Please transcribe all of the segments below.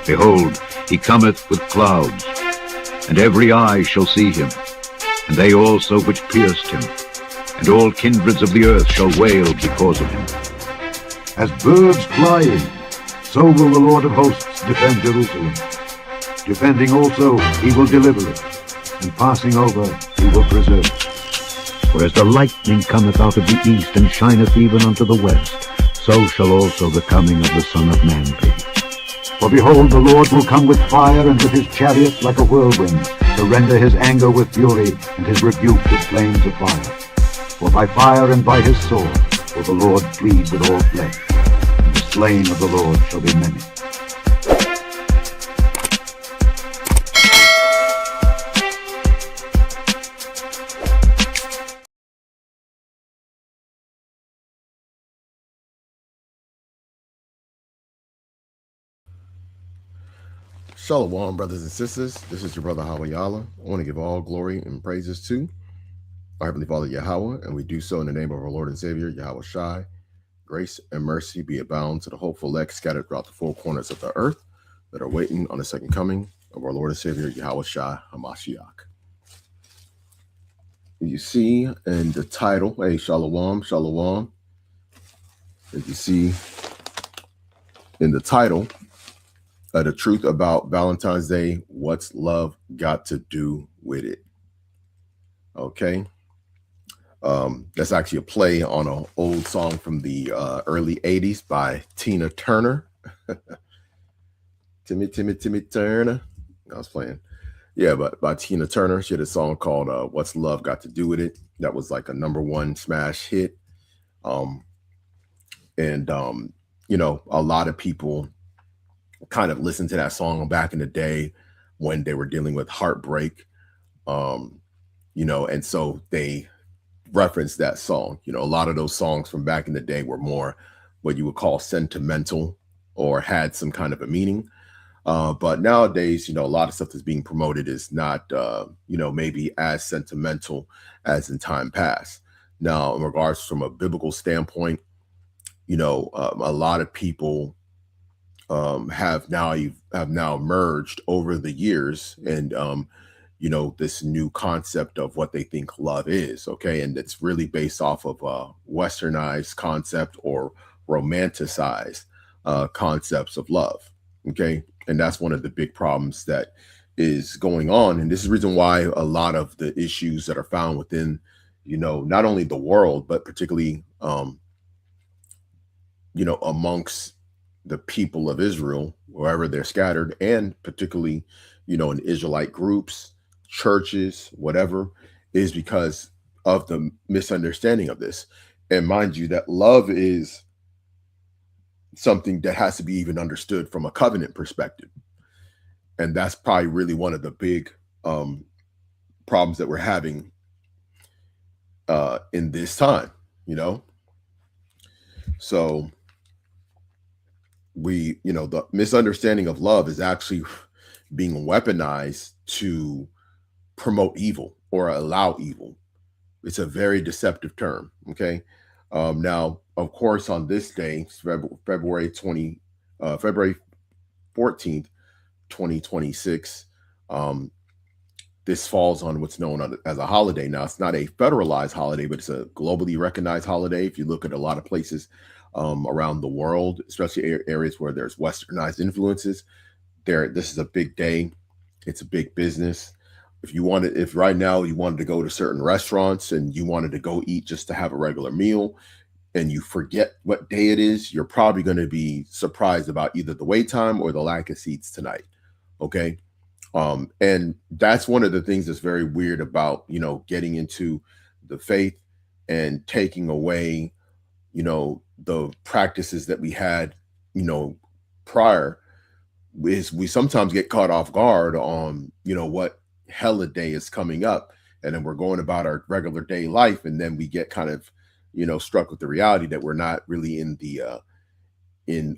Behold, he cometh with clouds, and every eye shall see him, and they also which pierced him, and all kindreds of the earth shall wail because of him. As birds flying, so will the Lord of hosts defend Jerusalem. Defending also, he will deliver it, and passing over, he will preserve it. For as the lightning cometh out of the east, and shineth even unto the west, so shall also the coming of the Son of Man be. For behold, the Lord will come with fire, and with his chariot like a whirlwind, to render his anger with fury, and his rebuke with flames of fire. For by fire and by his sword will the Lord plead with all flesh, and the slain of the Lord shall be many. Shalom, brothers and sisters. This is your brother Hawayala. I want to give all glory and praises to our Heavenly Father Yahweh, and we do so in the name of our Lord and Savior, Yahweh Shai. Grace and mercy be abound to the hopeful elect scattered throughout the four corners of the earth that are waiting on the second coming of our Lord and Savior, Yahweh Shai HaMashiach. You see in the title, hey, Shalom, Shalom. As you see in the title, the truth about Valentine's Day, what's love got to do with it? Okay. That's actually a play on an old song from the early 80s by Tina Turner. Timmy Turner. I was playing. Yeah, but by Tina Turner. She had a song called What's Love Got to Do With It? That was like a #1 smash hit. You know, a lot of people kind of listened to that song back in the day when they were dealing with heartbreak. You know, and so they referenced that song. You know, a lot of those songs from back in the day were more what you would call sentimental or had some kind of a meaning. But nowadays, you know, a lot of stuff that's being promoted is not, you know, maybe as sentimental as in time past. Now, in regards from a biblical standpoint, you know, a lot of people have now merged over the years, and you know, this new concept of what they think love is. Okay, and it's really based off of a westernized concept or romanticized concepts of love. Okay, and that's one of the big problems that is going on, and this is the reason why a lot of the issues that are found within, you know, not only the world but particularly you know, amongst the people of Israel, wherever they're scattered, and particularly, you know, in Israelite groups, churches, whatever, is because of the misunderstanding of this. And mind you, that love is something that has to be even understood from a covenant perspective. And that's probably really one of the big problems that we're having in this time, you know. So we, you know, the misunderstanding of love is actually being weaponized to promote evil or allow evil. It's a very deceptive term. Okay. Now, of course, on this day, February 14th, 2026, this falls on what's known as a holiday. Now, it's not a federalized holiday, but it's a globally recognized holiday. If you look at a lot of places around the world, especially areas where there's westernized influences, this is a big day. It's a big business. If right now you wanted to go to certain restaurants and you wanted to go eat just to have a regular meal and you forget what day it is, you're probably going to be surprised about either the wait time or the lack of seats tonight. Okay. And that's one of the things that's very weird about, you know, getting into the faith and taking away, you know, the practices that we had, you know, prior, is we sometimes get caught off guard on, you know, what holiday is coming up, and then we're going about our regular day life, and then we get kind of, you know, struck with the reality that we're not really in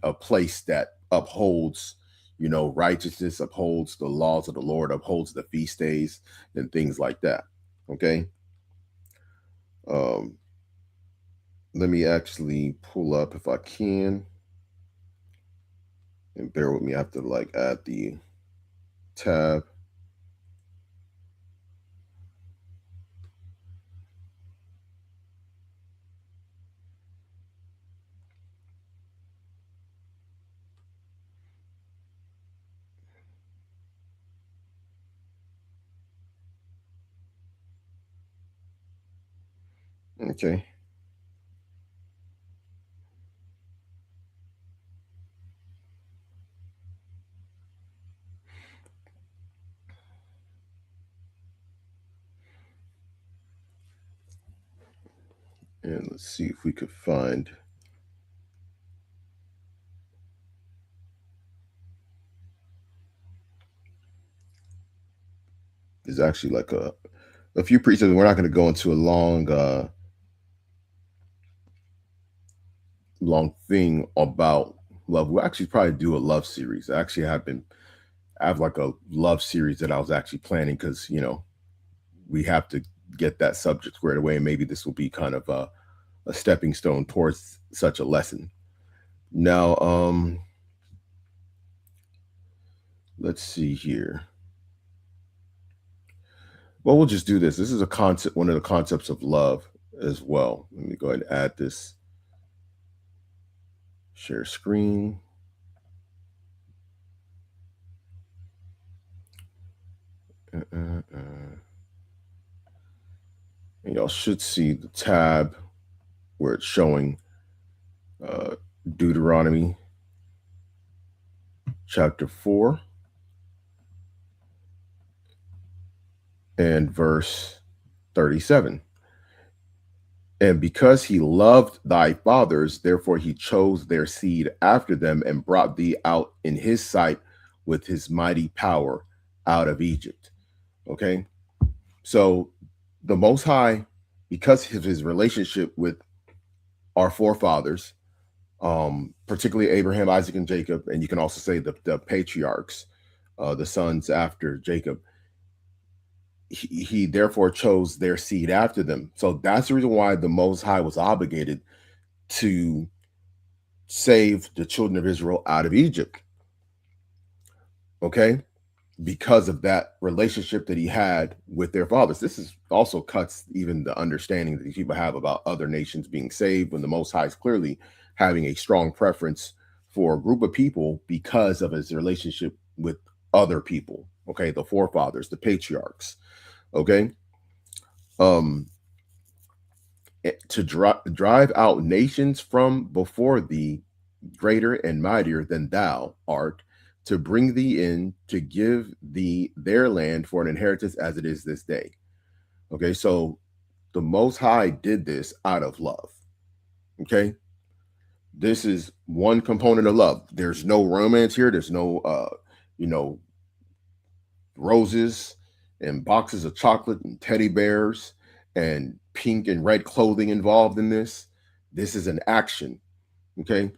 a place that upholds, you know, righteousness, upholds the laws of the Lord, upholds the feast days and things like that. Okay. Let me actually pull up, if I can, And bear with me, I have to like add the tab. Okay. And let's see if we could find. There's actually like a few precepts. We're not going to go into a long thing about love. We'll actually probably do a love series. I have like a love series that I was actually planning because we have to get that subject squared away, and maybe this will be kind of a stepping stone towards such a lesson. Now, let's see here. Well, we'll just do this. This is a concept, one of the concepts of love as well. Let me go ahead and add this. Share screen. And y'all should see the tab where it's showing uh, Deuteronomy chapter 4 and verse 37. And because he loved thy fathers, therefore he chose their seed after them and brought thee out in his sight with his mighty power out of Egypt. Okay. So the Most High, because of his relationship with our forefathers, particularly Abraham, Isaac, and Jacob, and you can also say the patriarchs, the sons after Jacob, he therefore chose their seed after them. So that's the reason why the Most High was obligated to save the children of Israel out of Egypt. Okay, because of that relationship that he had with their fathers. This is also cuts even the understanding that these people have about other nations being saved, when the Most High is clearly having a strong preference for a group of people because of his relationship with other people. Okay, the forefathers, the patriarchs. Okay, um, to drive out nations from before thee, greater and mightier than thou art, to bring thee in, to give thee their land for an inheritance as it is this day. Okay, so the Most High did this out of love. Okay, this is one component of love. There's no romance here. There's no, you know, roses and boxes of chocolate and teddy bears and pink and red clothing involved in this. This is an action. Okay,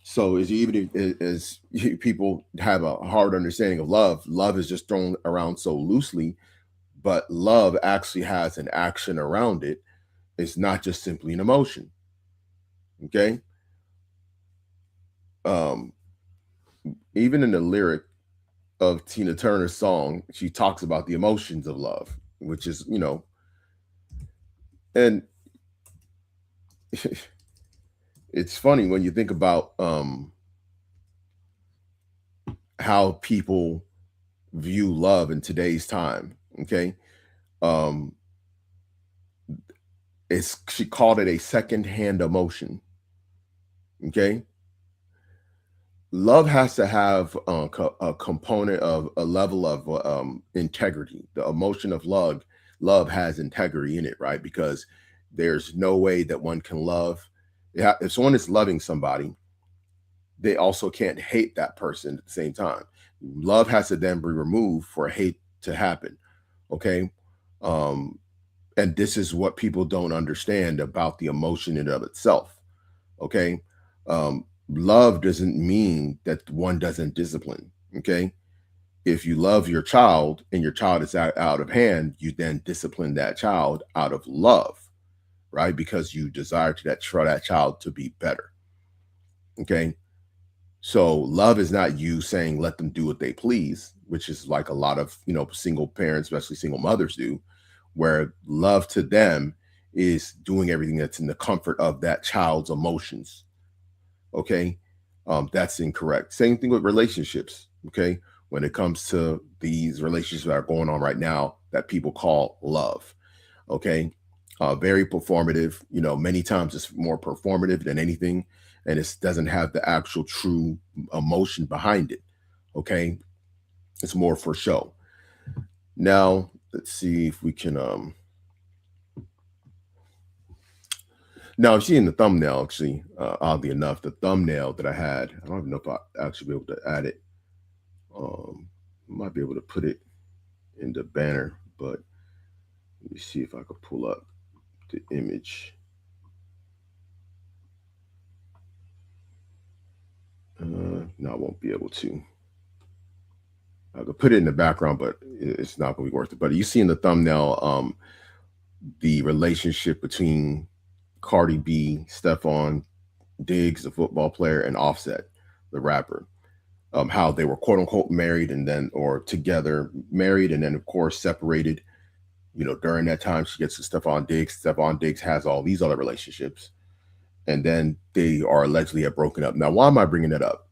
so as even as people have a hard understanding of love, love is just thrown around so loosely, but love actually has an action around it. It's not just simply an emotion. Okay. Um, Even in the lyric of Tina Turner's song, she talks about the emotions of love, which is, and it's funny when you think about how people view love in today's time. Okay. Um, she called it a secondhand emotion. Okay. Love has to have a component of a level of integrity. The emotion of love has integrity in it, right? Because there's no way that one can love. Yeah, if someone is loving somebody, they also can't hate that person at the same time. Love has to then be removed for hate to happen. Okay. Um, and this is what people don't understand about the emotion in and of itself. Okay. Love doesn't mean that one doesn't discipline. Okay. If you love your child and your child is out of hand, you then discipline that child out of love, right? Because you desire for that child to be better. Okay. So love is not you saying let them do what they please, which is like a lot of, single parents, especially single mothers do, where love to them is doing everything that's in the comfort of that child's emotions. Okay. That's incorrect. Same thing with relationships. Okay. When it comes to these relationships that are going on right now that people call love. Okay. Very performative. Many times it's more performative than anything, and it doesn't have the actual true emotion behind it. Okay. It's more for show. Now, let's see if we can. Now, you see in the thumbnail, actually, oddly enough, the thumbnail that I had, I don't even know if I actually be able to add it. I might be able to put it in the banner, but let me see if I could pull up the image. No, I won't be able to. I could put it in the background, but it's not going to be worth it. But you see in the thumbnail, the relationship between Cardi B, Stephon Diggs, the football player, and Offset, the rapper. How they were quote unquote married and then, or together, married and then, of course, separated. During that time, she gets to Stephon Diggs. Stephon Diggs has all these other relationships. And then they are allegedly have broken up. Now, why am I bringing that up?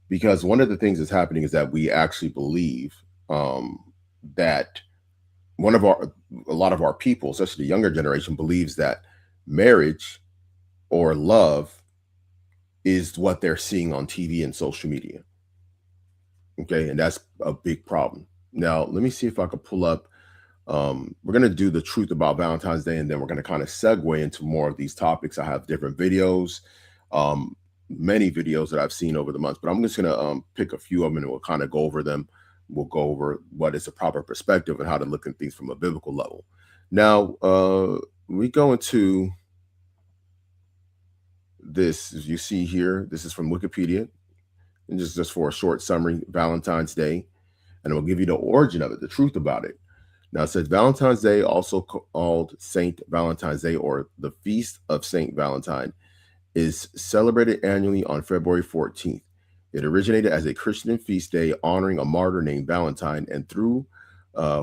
Because one of the things that's happening is that we actually believe that one of our, a lot of our people, especially the younger generation, believes that marriage or love is what they're seeing on TV and social media. Okay, and that's a big problem. Now, let me see if I can pull up. We're going to do the truth about Valentine's Day, and then we're going to kind of segue into more of these topics. I have different videos, many videos that I've seen over the months, but I'm just going to pick a few of them and we'll kind of go over them. We'll go over what is a proper perspective and how to look at things from a biblical level. Now, we go into this, as you see here, this is from Wikipedia, and just for a short summary, Valentine's Day, and we'll give you the origin of it, the truth about it. Now, it says Valentine's Day, also called Saint Valentine's Day or the Feast of Saint Valentine, is celebrated annually on February 14th. It originated as a Christian feast day honoring a martyr named Valentine, and through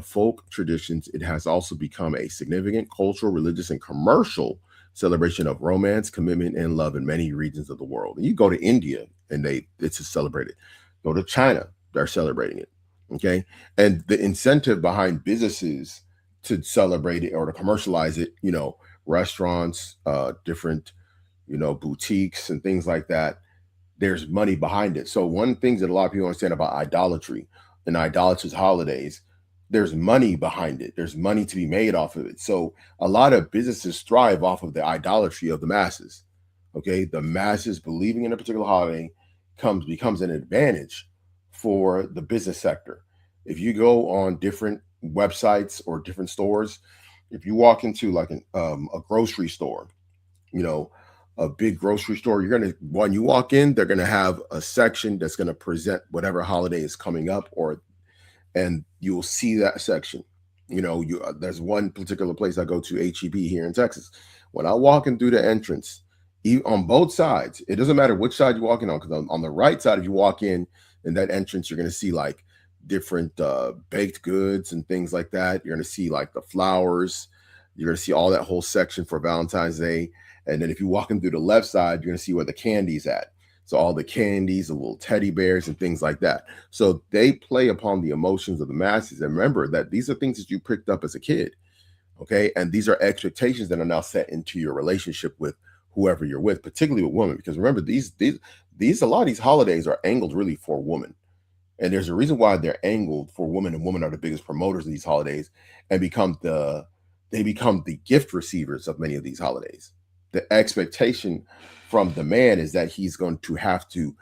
folk traditions, it has also become a significant cultural, religious, and commercial celebration of romance, commitment, and love in many regions of the world. And you go to India and it's celebrated. Go to China, they're celebrating it. Okay. And the incentive behind businesses to celebrate it or to commercialize it, restaurants, different, boutiques and things like that, there's money behind it. So one thing that a lot of people understand about idolatry and idolatrous holidays, there's money behind it. There's money to be made off of it. So a lot of businesses thrive off of the idolatry of the masses. Okay. The masses believing in a particular holiday becomes an advantage for the business sector. If you go on different websites or different stores, if you walk into like a grocery store, a big grocery store, when you walk in, they're gonna have a section that's gonna present whatever holiday is coming up, and you'll see that section. There's one particular place I go to, HEB here in Texas. When I walk in through the entrance, on both sides, it doesn't matter which side you're walking on, because on the right side, if you walk in that entrance, you're going to see like different baked goods and things like that. You're going to see like the flowers. You're going to see all that whole section for Valentine's Day. And then if you walk in through the left side, you're going to see where the candy's at. So all the candies, the little teddy bears and things like that. So they play upon the emotions of the masses. And remember that these are things that you picked up as a kid. Okay. And these are expectations that are now set into your relationship with whoever you're with, particularly with women. Because remember, these a lot of these holidays are angled really for women. And there's a reason why they're angled for women, and women are the biggest promoters of these holidays and they become the gift receivers of many of these holidays. The expectation from the man is that he's going to have to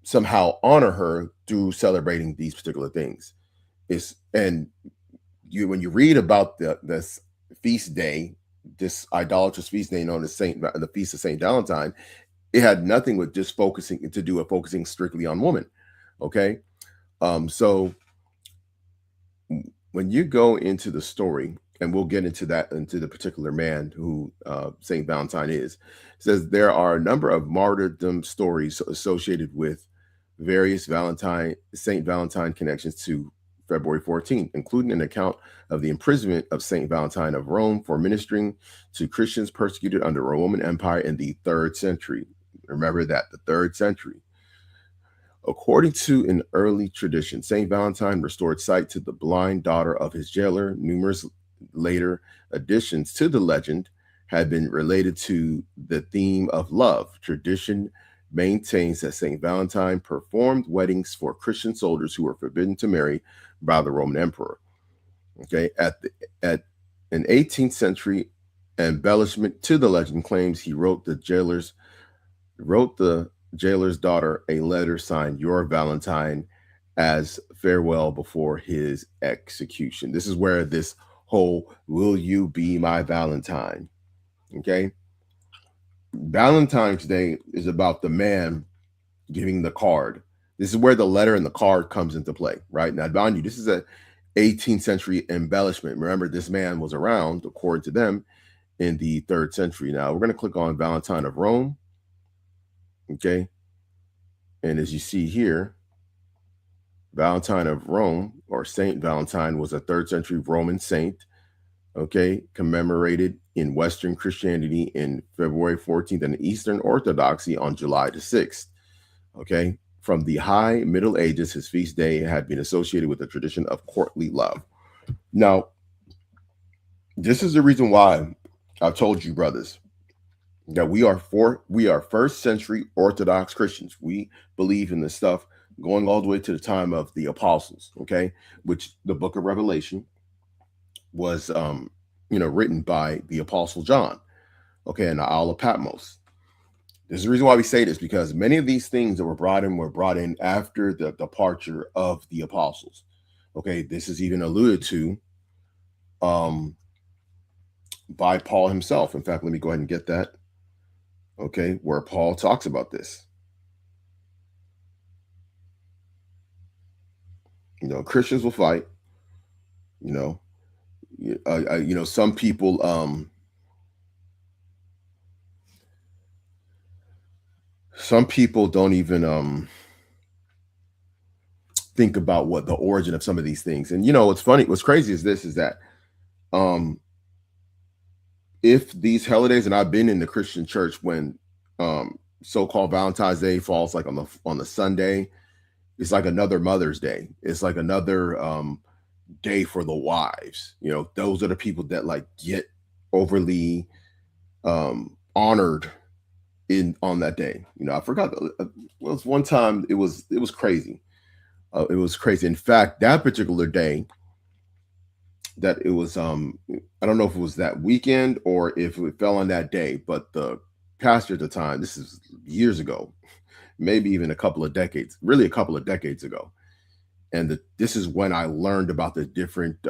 somehow honor her through celebrating these particular things. When you read about this feast day, this idolatrous feast day known as the Feast of Saint Valentine, it had nothing with just focusing strictly on women. Okay, so when you go into the story and we'll get into that, into the particular man who Saint Valentine is. It says there are a number of martyrdom stories associated with various Saint Valentine connections to February 14th, including an account of the imprisonment of Saint Valentine of Rome for ministering to Christians persecuted under the Roman Empire in the 3rd century. Remember that, the 3rd century. According to an early tradition, Saint Valentine restored sight to the blind daughter of his jailer. Numerous later additions to the legend have been related to the theme of love. Tradition maintains that Saint Valentine performed weddings for Christian soldiers who were forbidden to marry by the Roman emperor. Okay, at an 18th century embellishment to the legend claims he wrote the jailer's daughter a letter signed "Your Valentine" as farewell before his execution. This is where this whole "Will you be my Valentine?" Okay, Valentine's Day is about the man giving the card. This is where the letter and the card comes into play, right? Now, mind you, this is a 18th century embellishment. Remember, this man was around, according to them, in the 3rd century. Now, we're going to click on Valentine of Rome. Okay. And as you see here, Valentine of Rome, or Saint Valentine, was a 3rd century Roman saint, okay, commemorated in Western Christianity in February 14th and Eastern Orthodoxy on July the 6th. Okay. From the High Middle Ages, his feast day had been associated with the tradition of courtly love. Now, this is the reason why I've told you, brothers, that we are 1st century Orthodox Christians. We believe in this stuff going all the way to the time of the apostles, okay, which the book of Revelation was written by the apostle John, okay, in the Isle of Patmos. There's a reason why we say this, because many of these things that were brought in after the departure of the apostles. Okay, this is even alluded to by Paul himself. In fact, let me go ahead and get that. Okay, where Paul talks about this. Christians will fight. Some people don't even think about what the origin of some of these things. And what's funny, what's crazy is that if these holidays, and I've been in the Christian church when so-called Valentine's Day falls like on the Sunday, it's like another Mother's Day. It's like another day for the wives. Those are the people that like get overly honored on that day. I forgot. It was one time. It was crazy. It was crazy. In fact, that particular day, that it was I don't know if it was that weekend or if it fell on that day, but the pastor at the time, this is years ago, maybe even a couple of decades ago, and this is when I learned about the different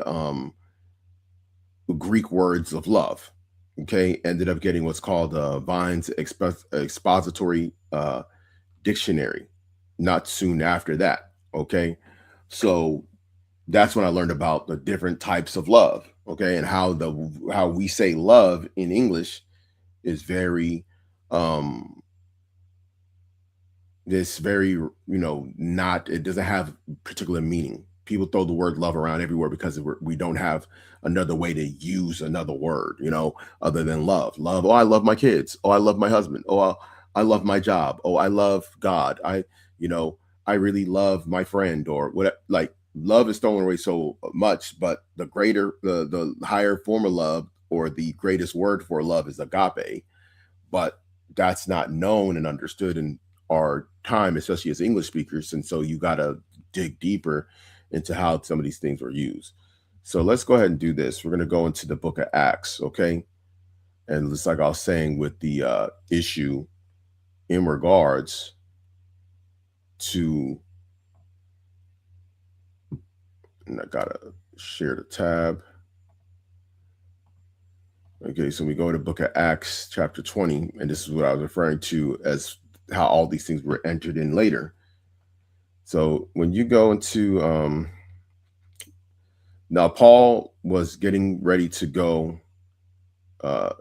Greek words of love. Okay, ended up getting what's called Vine's expository dictionary not soon after that. Okay, so that's when I learned about the different types of love. Okay, and how we say love in English is very this very not, it doesn't have particular meaning. People throw the word love around everywhere because we don't have another way to use another word, other than love. Love, oh, I love my kids. Oh, I love my husband. Oh, I love my job. Oh, I love God. I really love my friend, or what. Like, love is thrown away so much, but the higher form of love, or the greatest word for love, is agape. But that's not known and understood in our time, especially as English speakers. And so you got to dig deeper into how some of these things were used. So let's go ahead and do this. We're going to go into the book of Acts, okay? And just like I was saying with the issue in regards to, and I got to share the tab. Okay, so we go to the book of Acts, chapter 20, and this is what I was referring to as how all these things were entered in later. So when you go into Now, Paul was getting ready to go uh,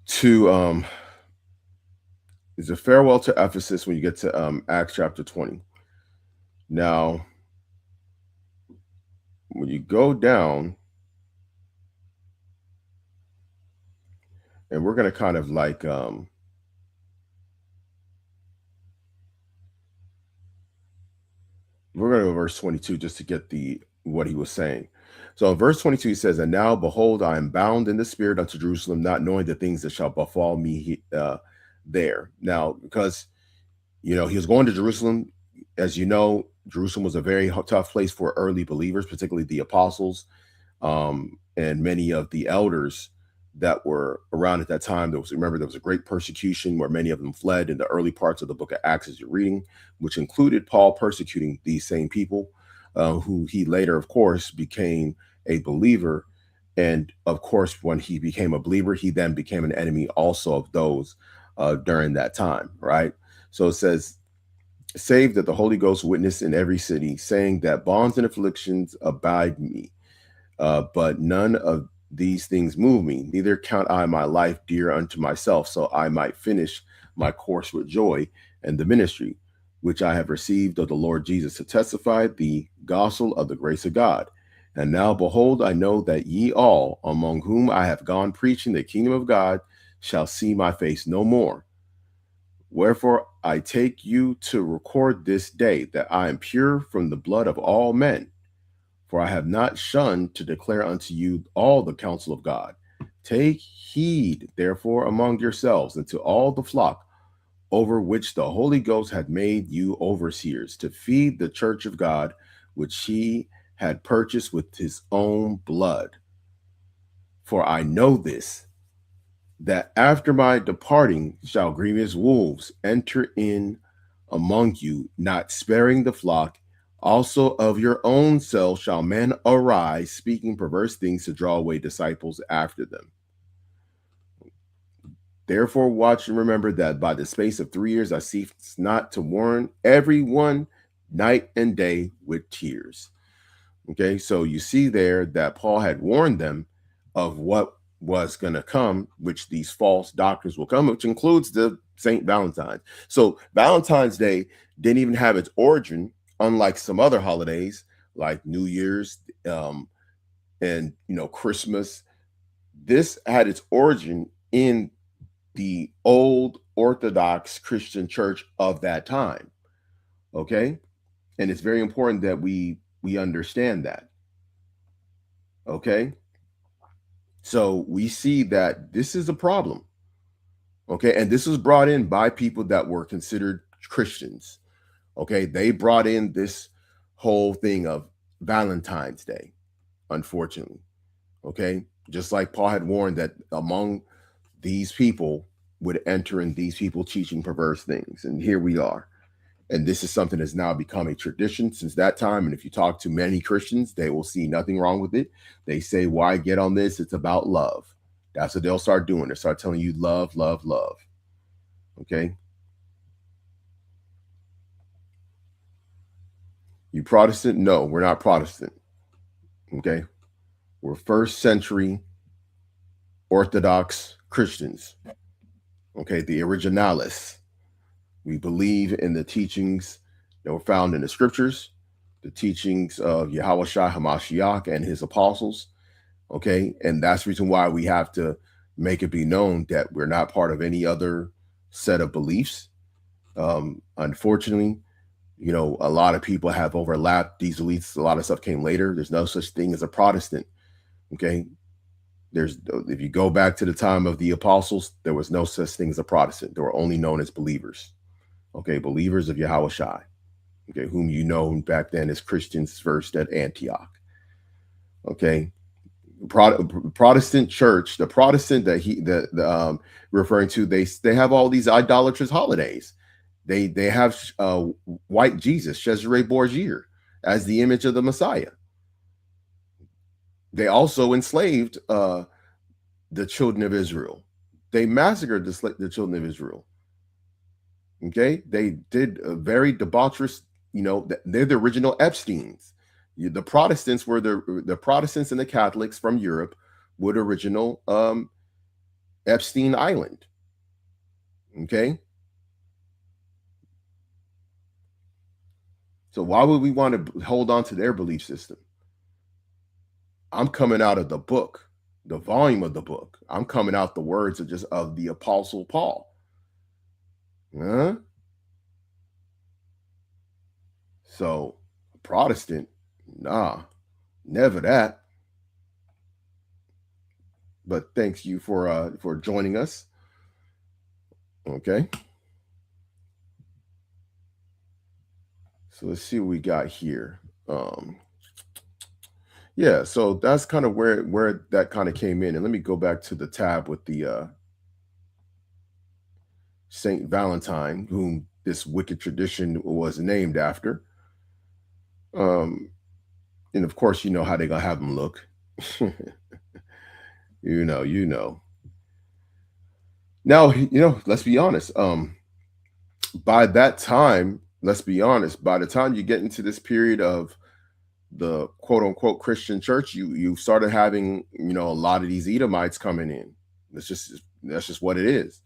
to is a farewell to Ephesus when you get to Acts chapter 20. Now, when you go down, and we're going to kind of like we're going to go to verse 22 just to get the what he was saying. So in verse 22 he says, and now behold, I am bound in the spirit unto Jerusalem, not knowing the things that shall befall me there. Now, because he was going to Jerusalem. As you know, Jerusalem was a very tough place for early believers, particularly the apostles, and many of the elders that were around at that time. There was a great persecution where many of them fled in the early parts of the book of Acts as you're reading, which included Paul persecuting these same people, who he later, of course, became a believer. And of course, when he became a believer, he then became an enemy also of those during that time, right? So it says, save that the Holy Ghost witness in every city, saying that bonds and afflictions abide me. But none of these things move me, neither count I my life dear unto myself, so I might finish my course with joy and the ministry which I have received of the Lord Jesus to testify the gospel of the grace of God. And now, behold, I know that ye all, among whom I have gone preaching the kingdom of God, shall see my face no more. Wherefore I take you to record this day that I am pure from the blood of all men. For I have not shunned to declare unto you all the counsel of God. Take heed, therefore, among yourselves and to all the flock over which the Holy Ghost had made you overseers, to feed the church of God, which he had purchased with his own blood. For I know this, that after my departing shall grievous wolves enter in among you, not sparing the flock. Also of your own selves shall men arise, speaking perverse things to draw away disciples after them. Therefore watch and remember that by the space of 3 years I cease not to warn everyone night and day with tears. Okay, so you see there that Paul had warned them of what was going to come, which these false doctrines will come, which includes the Saint Valentine. So Valentine's Day didn't even have its origin, unlike some other holidays like New Year's and Christmas. This had its origin in the old Orthodox Christian church of that time. Okay, and it's very important that we understand that. Okay, so we see that this is a problem. Okay, and this was brought in by people that were considered Christians. Okay, they brought in this whole thing of Valentine's Day, unfortunately. Okay, just like Paul had warned that among these people would enter in these people teaching perverse things. And here we are. And this is something that's now become a tradition since that time. And if you talk to many Christians, they will see nothing wrong with it. They say, why get on this? It's about love. That's what they'll start doing. They'll start telling you love, love, love. Okay. You Protestant? No, we're not Protestant. Okay. We're first century Orthodox Christians. Okay. The originalists. We believe in the teachings that were found in the scriptures, the teachings of Yahushua HaMashiach and his apostles. Okay. And that's the reason why we have to make it be known that we're not part of any other set of beliefs. Unfortunately, a lot of people have overlapped these beliefs. A lot of stuff came later. There's no such thing as a Protestant. Okay. If you go back to the time of the apostles, there was no such thing as a Protestant. They were only known as believers. Okay. Believers of Yahushua. Okay. Whom you know back then as Christians first at Antioch. Okay. Protestant church, the Protestant that referring to, they have all these idolatrous holidays. They have white Jesus, Cesare Borgia, as the image of the Messiah. They also enslaved the children of Israel. They massacred the children of Israel. Okay, they did very debaucherous they're the original Epsteins. The Protestants were the Protestants and the Catholics from Europe were the original Epstein Island. Okay. So why would we want to hold on to their belief system? I'm coming out of the book, the volume of the book. I'm coming out the words of the Apostle Paul. Huh? So Protestant, nah, never that. But thanks you for joining us. Okay. So let's see what we got here. Yeah, so that's kind of where that kind of came in. And let me go back to the tab with the Saint Valentine, whom this wicked tradition was named after. Um, and of course, you know how they're gonna have him look. you know. Now, let's be honest. By that time, let's be honest, by the time you get into this period of the quote unquote Christian church, you started having, a lot of these Edomites coming in. That's just what it is.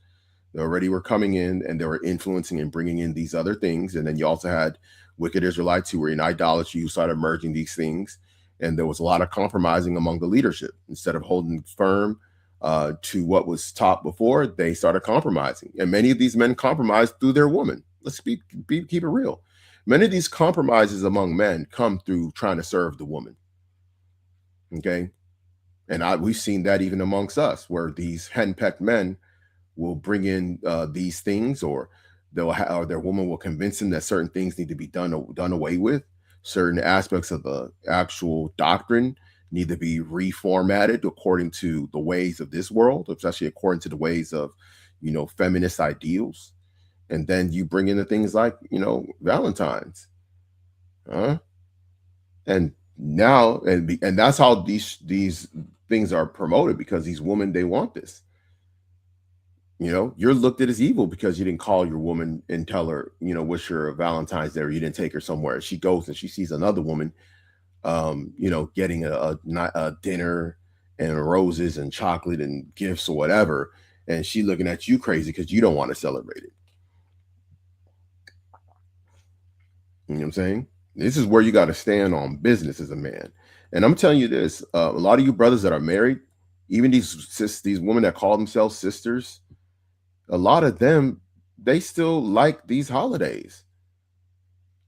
They already were coming in and they were influencing and bringing in these other things. And then you also had wicked Israelites who were in idolatry who started merging these things. And there was a lot of compromising among the leadership. Instead of holding firm to what was taught before, they started compromising. And many of these men compromised through their woman. Let's keep it real. Many of these compromises among men come through trying to serve the woman. Okay. And we've seen that even amongst us, where these henpecked men will bring in these things, or or their woman will convince them that certain things need to be done away with. Certain aspects of the actual doctrine need to be reformatted according to the ways of this world, especially according to the ways of, feminist ideals. And then you bring in the things like, Valentine's, huh? And now, and that's how these things are promoted, because these women, they want this. You're looked at as evil because you didn't call your woman and tell her, wish her a Valentine's Day, or you didn't take her somewhere. She goes and she sees another woman, getting a dinner and roses and chocolate and gifts or whatever, and she looking at you crazy because you don't want to celebrate it. You know what I'm saying? This is where you got to stand on business as a man. And I'm telling you this: a lot of you brothers that are married, even these women that call themselves sisters, a lot of them, they still like these holidays.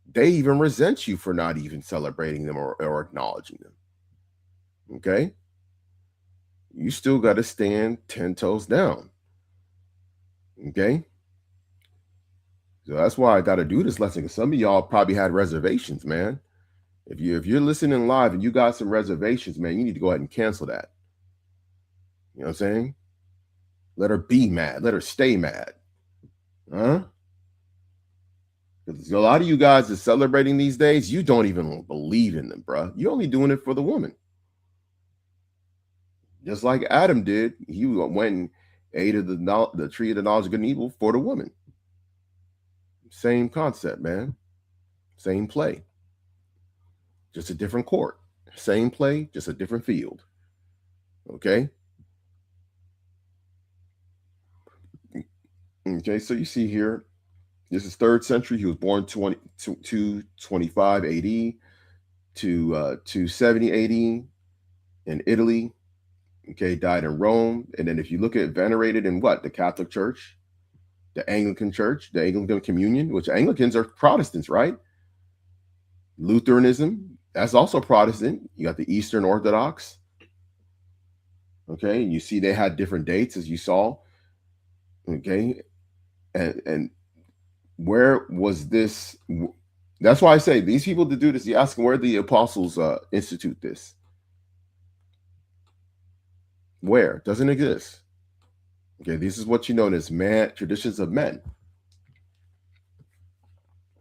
They even resent you for not even celebrating them or acknowledging them. Okay? You still got to stand 10 toes down. Okay? So that's why I got to do this lesson, because some of y'all probably had reservations, man. If you're listening live and you got some reservations, man, you need to go ahead and cancel that. You know what I'm saying? Let her be mad. Let her stay mad. Huh? Because a lot of you guys are celebrating these days, you don't even believe in them, bro. You're only doing it for the woman. Just like Adam did, he went and ate of the tree of the knowledge of good and evil for the woman. Same concept, man. Same play, just a different court. Same play, just a different field. Okay. Okay. So you see here, this is third century. He was born 225 AD to 270 AD in Italy. Okay, died in Rome. And then if you look at venerated in what? The Catholic Church, the Anglican Church, the Anglican Communion, which Anglicans are Protestants, right? Lutheranism, that's also Protestant. You got the Eastern Orthodox. Okay, you see they had different dates, as you saw. Okay, and where was this? That's why I say these people to do this. You ask them where the apostles institute this. Where? Doesn't exist. Okay, this is what you know as man traditions of men.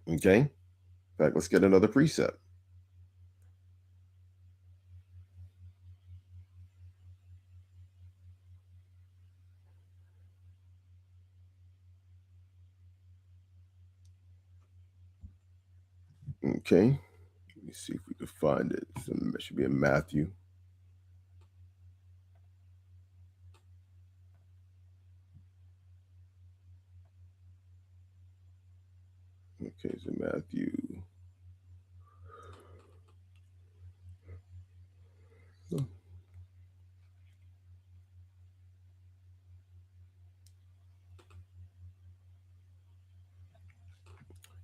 Okay, in fact, let's get another precept. Okay. Let me see if we could find it. It should be in Matthew. Okay, so Matthew.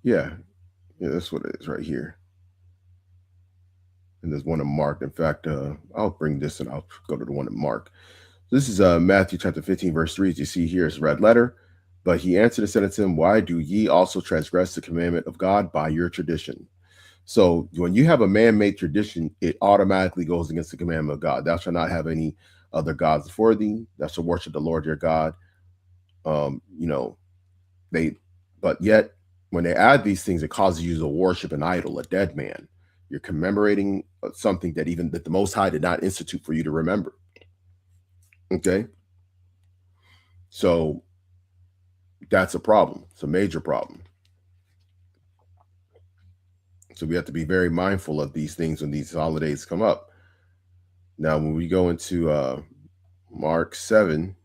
Yeah, yeah, that's what it is right here. And there's one in Mark. In fact, I'll bring this and I'll go to the one in Mark. This is Matthew chapter 15, verse 3. As you see here, it's a red letter. But he answered and said unto him, why do ye also transgress the commandment of God by your tradition? So when you have a man-made tradition, it automatically goes against the commandment of God. Thou shalt not have any other gods before thee. Thou shalt worship the Lord your God. You know, they, but yet when they add these things, it causes you to worship an idol, a dead man. You're commemorating something that even that the Most High did not institute for you to remember. Okay, so that's a problem. It's a major problem. So we have to be very mindful of these things when these holidays come up. Now, when we go into Mark 7,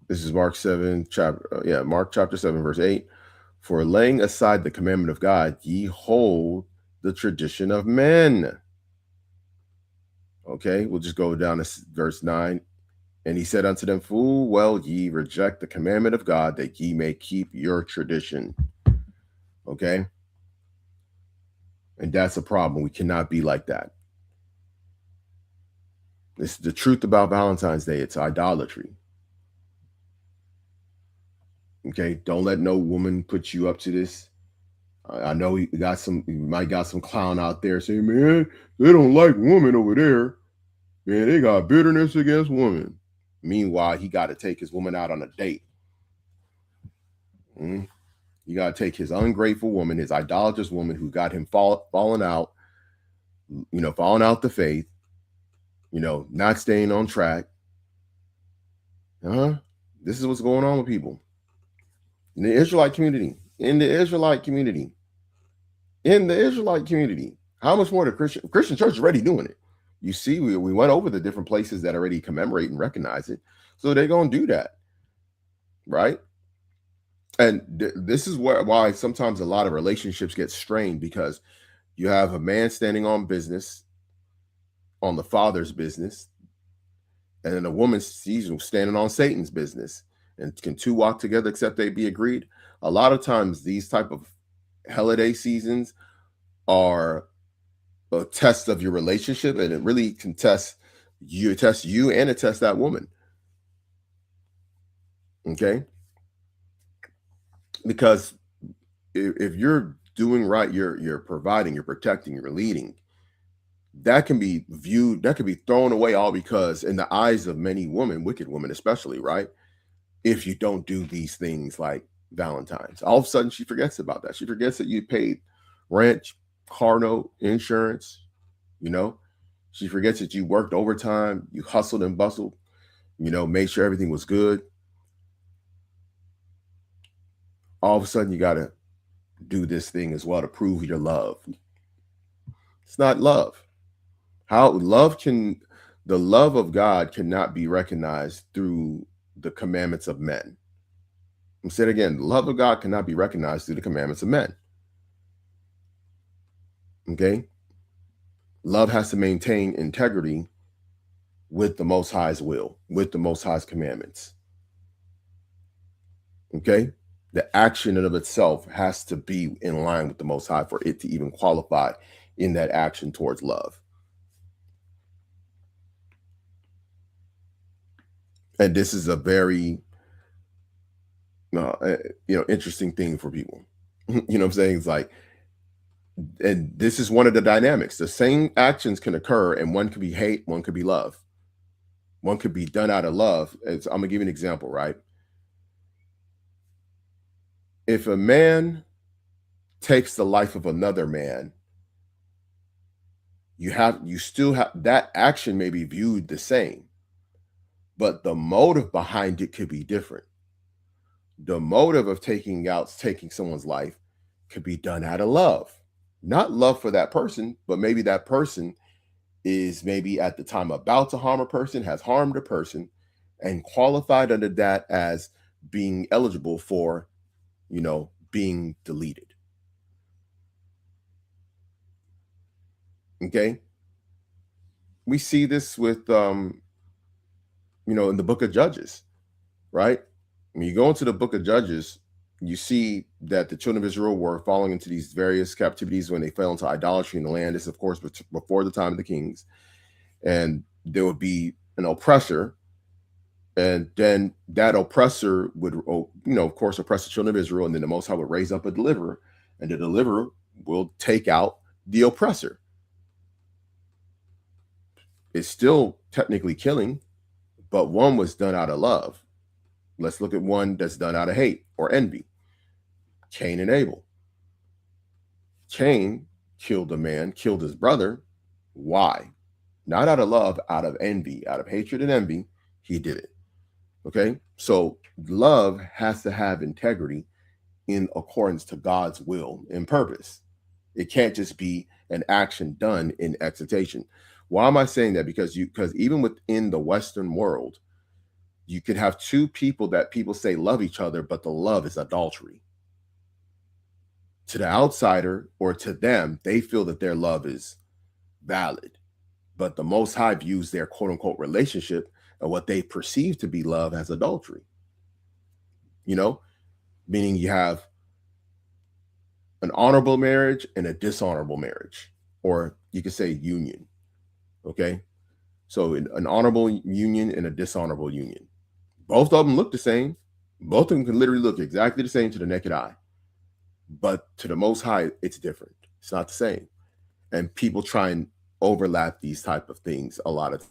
this is Mark 7, Mark chapter 7, verse 8. For laying aside the commandment of God, ye hold the tradition of men. Okay, we'll just go down to verse 9. And he said unto them, full well ye reject the commandment of God, that ye may keep your tradition. Okay, and that's a problem. We cannot be like that. This is the truth about Valentine's Day. It's idolatry. Okay, don't let no woman put you up to this. I know you might got some clown out there saying, man, they don't like women over there. Man, they got bitterness against women. Meanwhile, he got to take his woman out on a date. Mm-hmm. You got to take his ungrateful woman, his idolatrous woman who got him falling out, falling out the faith, not staying on track. This is what's going on with people in the Israelite community. How much more the Christian church is already doing it? You see, we went over the different places that already commemorate and recognize it. So they're going to do that. Right. And this is why sometimes a lot of relationships get strained, because you have a man standing on business, on the Father's business, and then a woman sees standing on Satan's business. And can two walk together except they be agreed? A lot of times these type of holiday seasons are a test of your relationship, and it really can test you and it tests that woman. Okay, because if you're doing right, you're providing, you're protecting, you're leading, that can be thrown away, all because in the eyes of many women, wicked women especially, right? If you don't do these things like Valentine's, all of a sudden she forgets about that. She forgets that you paid rent, car note, insurance. She forgets that you worked overtime, you hustled and bustled, made sure everything was good. All of a sudden you got to do this thing as well to prove your love. It's not love. The love of God cannot be recognized through the commandments of men. I'm saying again, the love of God cannot be recognized through the commandments of men. Okay? Love has to maintain integrity with the Most High's will, with the Most High's commandments. Okay? The action in of itself has to be in line with the Most High for it to even qualify in that action towards love. And this is a very, interesting thing for people. You know what I'm saying? It's like, and this is one of the dynamics. The same actions can occur, and one could be hate, one could be love. One could be done out of love. I'm gonna give you an example, right? If a man takes the life of another man, you still have that action may be viewed the same, but the motive behind it could be different. The motive of taking someone's life could be done out of love. Not love for that person, but maybe that person is maybe at the time about to harm a person, has harmed a person, and qualified under that as being eligible for, being deleted. Okay. We see this with, in the book of Judges, right? When you go into the book of Judges, you see that the children of Israel were falling into these various captivities when they fell into idolatry in the land. This, of course, before the time of the kings. And there would be an oppressor, and then that oppressor would, of course, oppress the children of Israel, and then the Most High would raise up a deliverer, and the deliverer will take out the oppressor. It's still technically killing, but one was done out of love. Let's look at one that's done out of hate or envy. Cain and Abel. Cain killed a man, killed his brother. Why? Not out of love, out of envy, out of hatred and envy. He did it. Okay. So love has to have integrity in accordance to God's will and purpose. It can't just be an action done in excitation. Why am I saying that? Because even within the Western world, you could have two people that people say love each other, but the love is adultery. To the outsider or to them, they feel that their love is valid. But the Most High views their quote unquote relationship and what they perceive to be love as adultery. Meaning you have an honorable marriage and a dishonorable marriage, or you could say union. Okay. So an honorable union and a dishonorable union. Both of them look the same. Both of them can literally look exactly the same to the naked eye. But to the Most High, it's different. It's not the same. And people try and overlap these type of things a lot of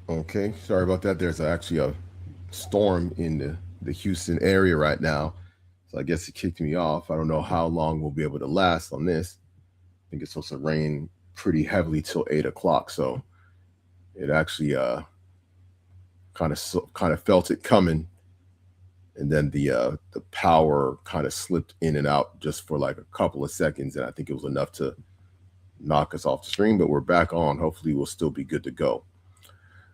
Okay, sorry about that. There's actually a storm in the Houston area right now. So I guess it kicked me off. I don't know how long we'll be able to last on this. I think it's supposed to rain pretty heavily till 8 o'clock. So it actually kind of felt it coming, and then the power kind of slipped in and out just for like a couple of seconds, and I think it was enough to knock us off the stream. But we're back on. Hopefully, we'll still be good to go.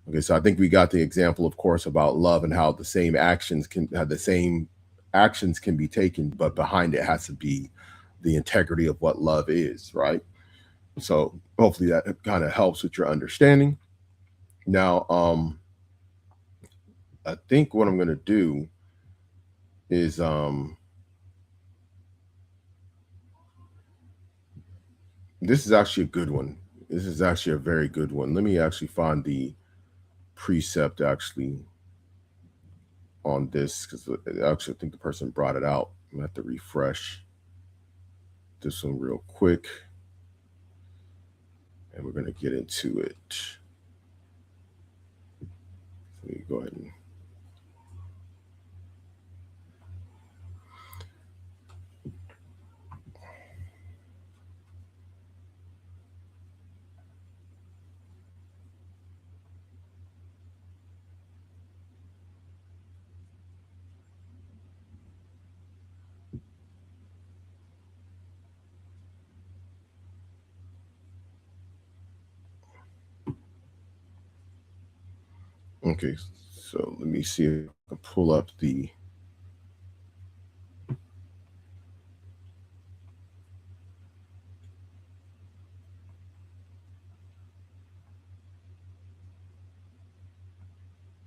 Okay, so I think we got the example, of course, about love and how the same actions can have the same actions can be taken, but behind it has to be the integrity of what love is, right? So hopefully that kind of helps with your understanding. Now, I think what I'm gonna do is this is actually a good one. This is actually a very good one. Let me actually find the precept actually on this, because actually I think the person brought it out. I'm gonna have to refresh this one real quick, and we're gonna get into it. Let me go ahead and okay. So let me see if I can pull up the.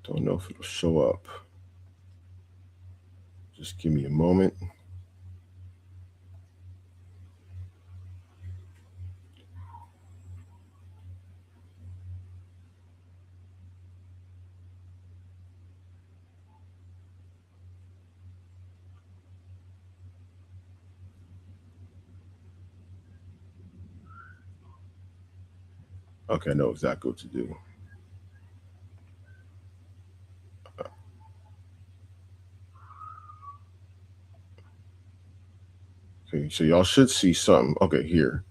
Don't know if it'll show up. Just give me a moment. Okay, I know exactly what to do. Okay, so y'all should see something. Okay, here.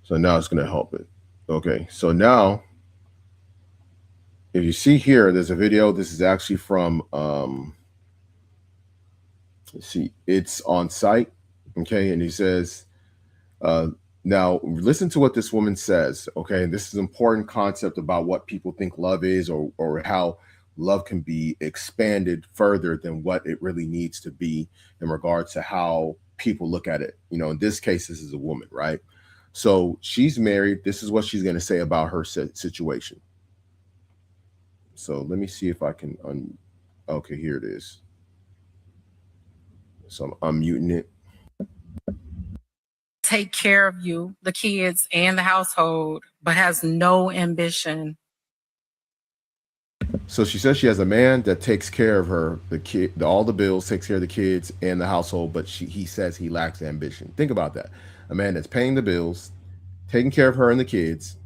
So now it's gonna help it. Okay, so now if you see here, there's a video. This is actually from let's see, it's on site. Okay, and he says, uh, now listen to what this woman says. Okay, and this is an important concept about what people think love is, or how love can be expanded further than what it really needs to be in regards to how people look at it. You know, in this case, this is a woman, right? So she's married. This is what she's going to say about her situation. So let me see if I can okay, here it is. So I'm unmuting it. Take care of you, the kids, and the household, but has no ambition. So she says she has a man that takes care of her, the kid, all the bills, takes care of the kids and the household, but he says he lacks ambition. Think about that. A man that's paying the bills, taking care of her and the kids,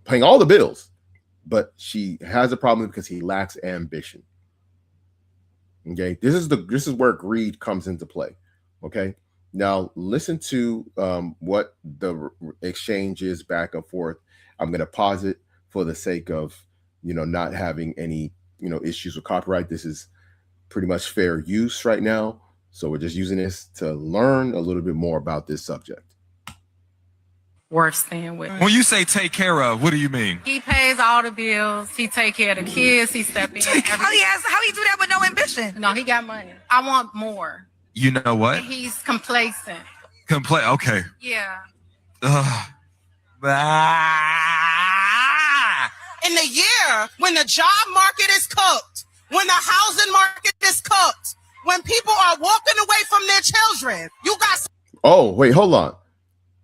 paying all the bills, but she has a problem because he lacks ambition. Okay, this is where greed comes into play. Okay, now listen to what the exchange is back and forth. I'm going to pause it for the sake of not having any issues with copyright. This is pretty much fair use right now, so we're just using this to learn a little bit more about this subject. Worse than with. When you say take care of, what do you mean? He pays all the bills. He take care of the kids. He step in. How he do that with no ambition? No, he got money. I want more. You know what? And he's complacent. Okay. Yeah. In the year when the job market is cooked, when the housing market is cooked, when people are walking away from their children, you got. Oh, wait, hold on.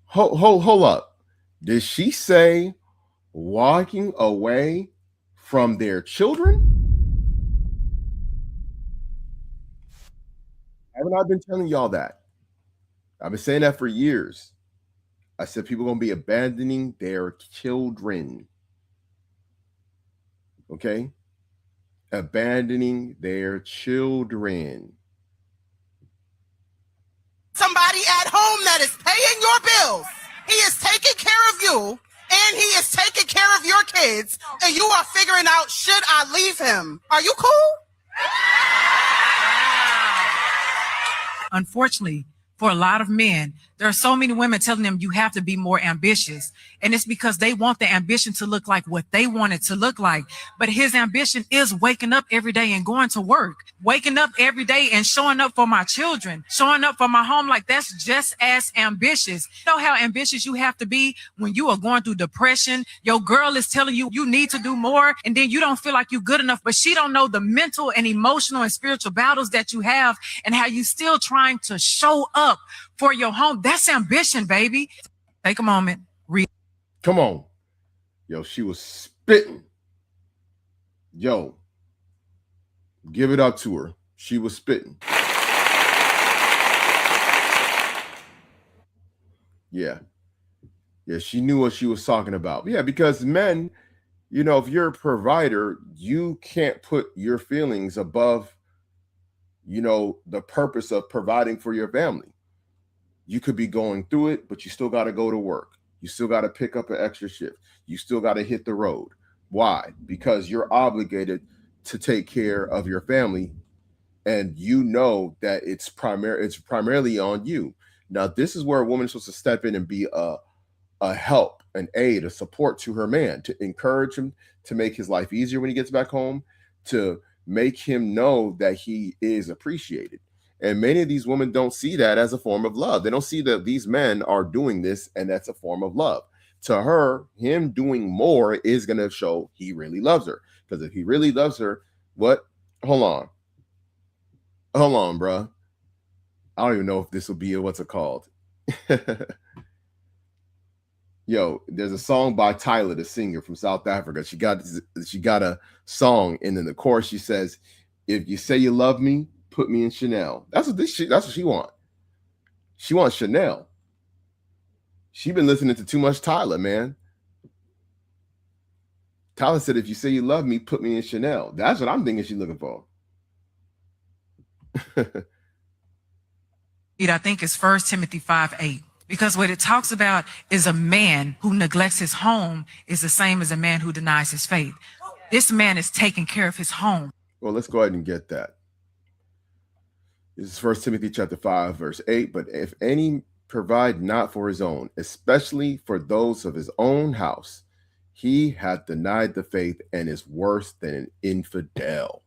Hold up. Did she say walking away from their children? Haven't I been telling y'all that? I've been saying that for years. I said people are going to be abandoning their children. Okay? Abandoning their children. Somebody at home that is paying your bills. He is taking care of you and he is taking care of your kids, and you are figuring out, should I leave him? Are you cool? Unfortunately, for a lot of men, there are so many women telling them you have to be more ambitious. And it's because they want the ambition to look like what they want it to look like. But his ambition is waking up every day and going to work, waking up every day and showing up for my children, showing up for my home. Like, that's just as ambitious. You know how ambitious you have to be when you are going through depression. Your girl is telling you you need to do more, and then you don't feel like you're good enough, but she don't know the mental and emotional and spiritual battles that you have and how you still trying to show up for your home. That's ambition, baby. Take a moment. Come on. Yo, she was spitting. Yo, give it up to her. She was spitting. Yeah. Yeah, she knew what she was talking about. Yeah, because men, you know, if you're a provider, you can't put your feelings above, you know, the purpose of providing for your family. You could be going through it, but you still got to go to work. You still got to pick up an extra shift. You still got to hit the road. Why? Because you're obligated to take care of your family, and you know that it's primarily on you. Now, this is where a woman is supposed to step in and be a help, an aid, a support to her man, to encourage him, to make his life easier when he gets back home, to make him know that he is appreciated. And many of these women don't see that as a form of love. They don't see that these men are doing this and that's a form of love. To her, him doing more is going to show he really loves her. Because if he really loves her, what? Hold on, bro. I don't even know if this will be what's it called. Yo, there's a song by Tyler, the singer from South Africa. She got a song, and in the chorus she says, "If you say you love me, put me in Chanel." That's what she wants. She wants Chanel. She been listening to too much Tyler, man. Tyler said, "If you say you love me, put me in Chanel." That's what I'm thinking she's looking for. I think it's 1 Timothy 5:8. Because what it talks about is a man who neglects his home is the same as a man who denies his faith. This man is taking care of his home. Well, let's go ahead and get that. This is 1 Timothy chapter 5, verse 8. But if any provide not for his own, especially for those of his own house, he hath denied the faith and is worse than an infidel.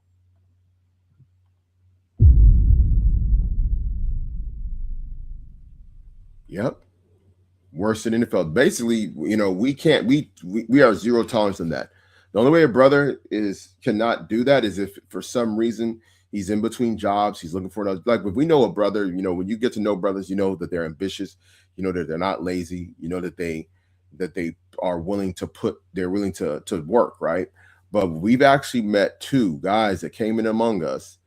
Yep. Worse than infidel. Basically, you know, we are zero tolerance on that. The only way a brother cannot do that is if for some reason he's in between jobs, he's looking for another. Like, if we know a brother, you know, when you get to know brothers, you know that they're ambitious, you know that they're not lazy, you know that they are willing to work, right? But we've actually met two guys that came in among us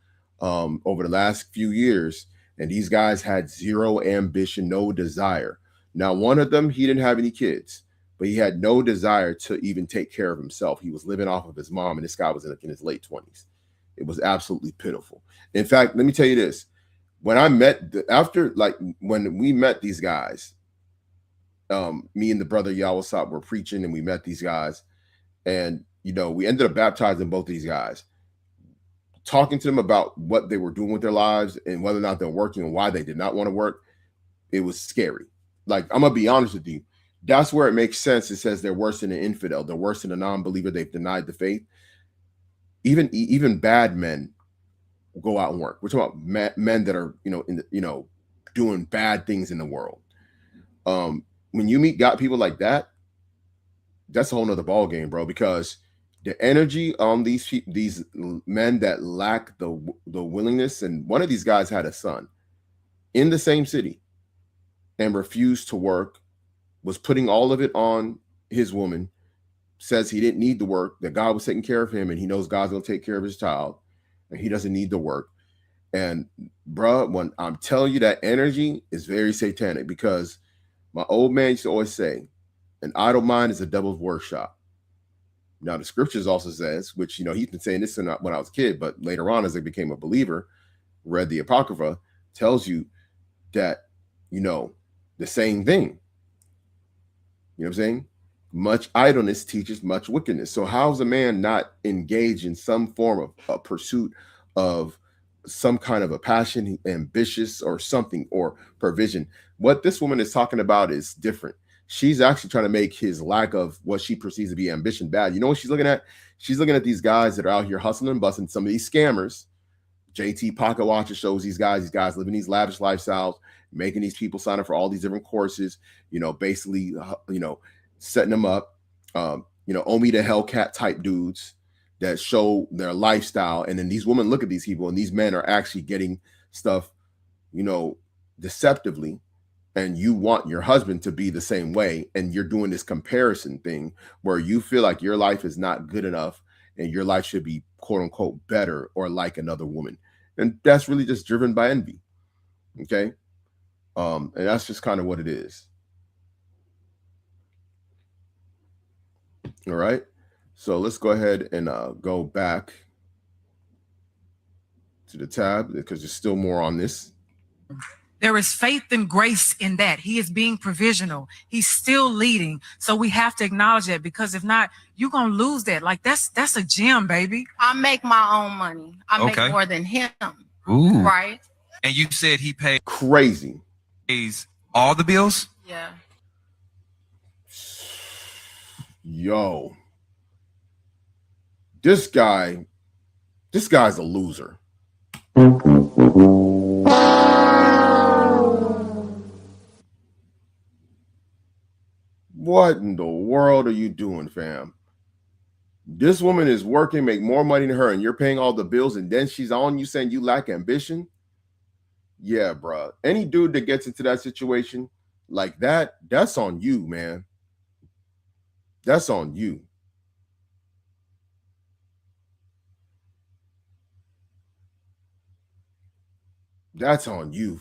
over the last few years, and these guys had zero ambition, no desire. Now, one of them, he didn't have any kids, but he had no desire to even take care of himself. He was living off of his mom, and this guy was in his late 20s. It was absolutely pitiful. In fact, let me tell you this. When we met these guys, me and the brother Yawasop were preaching, and we met these guys, and, you know, we ended up baptizing both these guys, talking to them about what they were doing with their lives and whether or not they're working and why they did not want to work. It was scary. Like, I'm going to be honest with you. That's where it makes sense. It says they're worse than an infidel. They're worse than a non-believer. They've denied the faith. Even bad men go out and work. We're talking about men that are, doing bad things in the world. When you meet people like that, that's a whole nother ball game, bro, because the energy on these men that lack the willingness, and one of these guys had a son in the same city and refused to work, was putting all of it on his woman, says he didn't need the work, that God was taking care of him, and he knows God's going to take care of his child, and he doesn't need the work. And bruh, when I'm telling you, that energy is very satanic, because my old man used to always say, an idle mind is a devil's workshop. Now, the scriptures also says, which, he's been saying this when I was a kid, but later on, as I became a believer, read the Apocrypha, tells you that, the same thing. You know what I'm saying? Much idleness teaches much wickedness. So how's a man not engaged in some form of a pursuit of some kind of a passion, ambitious or something, or provision? What this woman is talking about is different. She's actually trying to make his lack of what she perceives to be ambition bad. You know what she's looking at? She's looking at these guys that are out here hustling and busting, some of these scammers. JT Pocket Watcher shows these guys living these lavish lifestyles, making these people sign up for all these different courses, basically, setting them up, owe me the Hellcat type dudes that show their lifestyle. And then these women look at these people, and these men are actually getting stuff, deceptively. And you want your husband to be the same way. And you're doing this comparison thing where you feel like your life is not good enough and your life should be quote unquote better or like another woman. And that's really just driven by envy. Okay. And that's just kind of what it is. All right. So let's go ahead and go back to the tab because there's still more on this. There is faith and grace in that. He is being provisional. He's still leading. So we have to acknowledge that, because if not, you're going to lose that. Like that's a gem, baby. I make my own money. I make more than him. Ooh. Right? And you said he Crazy. pays all the bills? Yeah. Yo. This guy's a loser. What in the world are you doing, fam? This woman is working, make more money than her, and you're paying all the bills, and then she's on you saying you lack ambition? Yeah, bro. Any dude that gets into that situation like that, that's on you, man. That's on you. That's on you.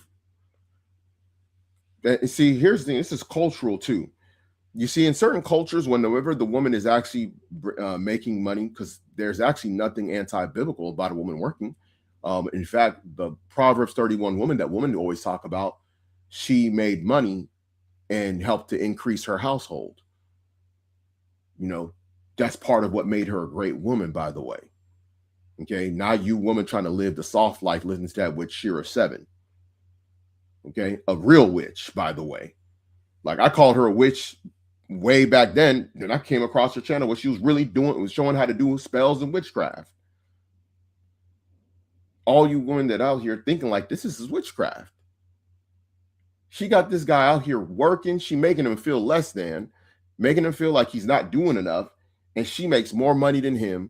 And see, here's the thing. This is cultural too. You see, in certain cultures, whenever the woman is actually making money, because there's actually nothing anti-biblical about a woman working. In fact, the Proverbs 31 woman, that woman always talk about, she made money and helped to increase her household. That's part of what made her a great woman, by the way. Okay, not you woman trying to live the soft life, listen to that witch Shira 7. Okay, a real witch, by the way. Like, I called her a witch way back then. Then I came across her channel. What she was really doing was showing how to do spells and witchcraft. All you women that out here thinking like this is witchcraft. She got this guy out here working. She making him feel less than, making him feel like he's not doing enough. And she makes more money than him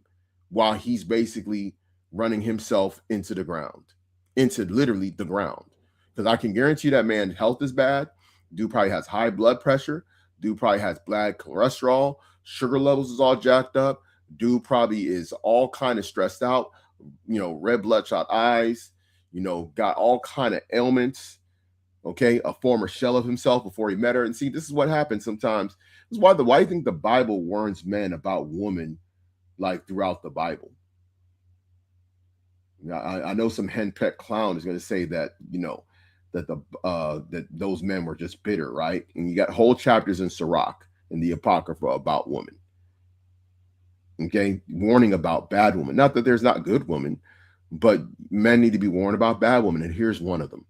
while he's basically running himself into the ground, into literally the ground. Because I can guarantee that man's health is bad. Dude probably has high blood pressure. Dude probably has bad cholesterol. Sugar levels is all jacked up. Dude probably is all kind of stressed out. Red bloodshot eyes. Got all kind of ailments. Okay, a former shell of himself before he met her. And see, this is what happens sometimes. This is why I think the Bible warns men about women, like throughout the Bible. Now, I know some henpecked clown is going to say that that those men were just bitter, right? And you got whole chapters in Sirach in the Apocrypha about women. Okay, warning about bad women. Not that there's not good women, but men need to be warned about bad women. And here's one of them.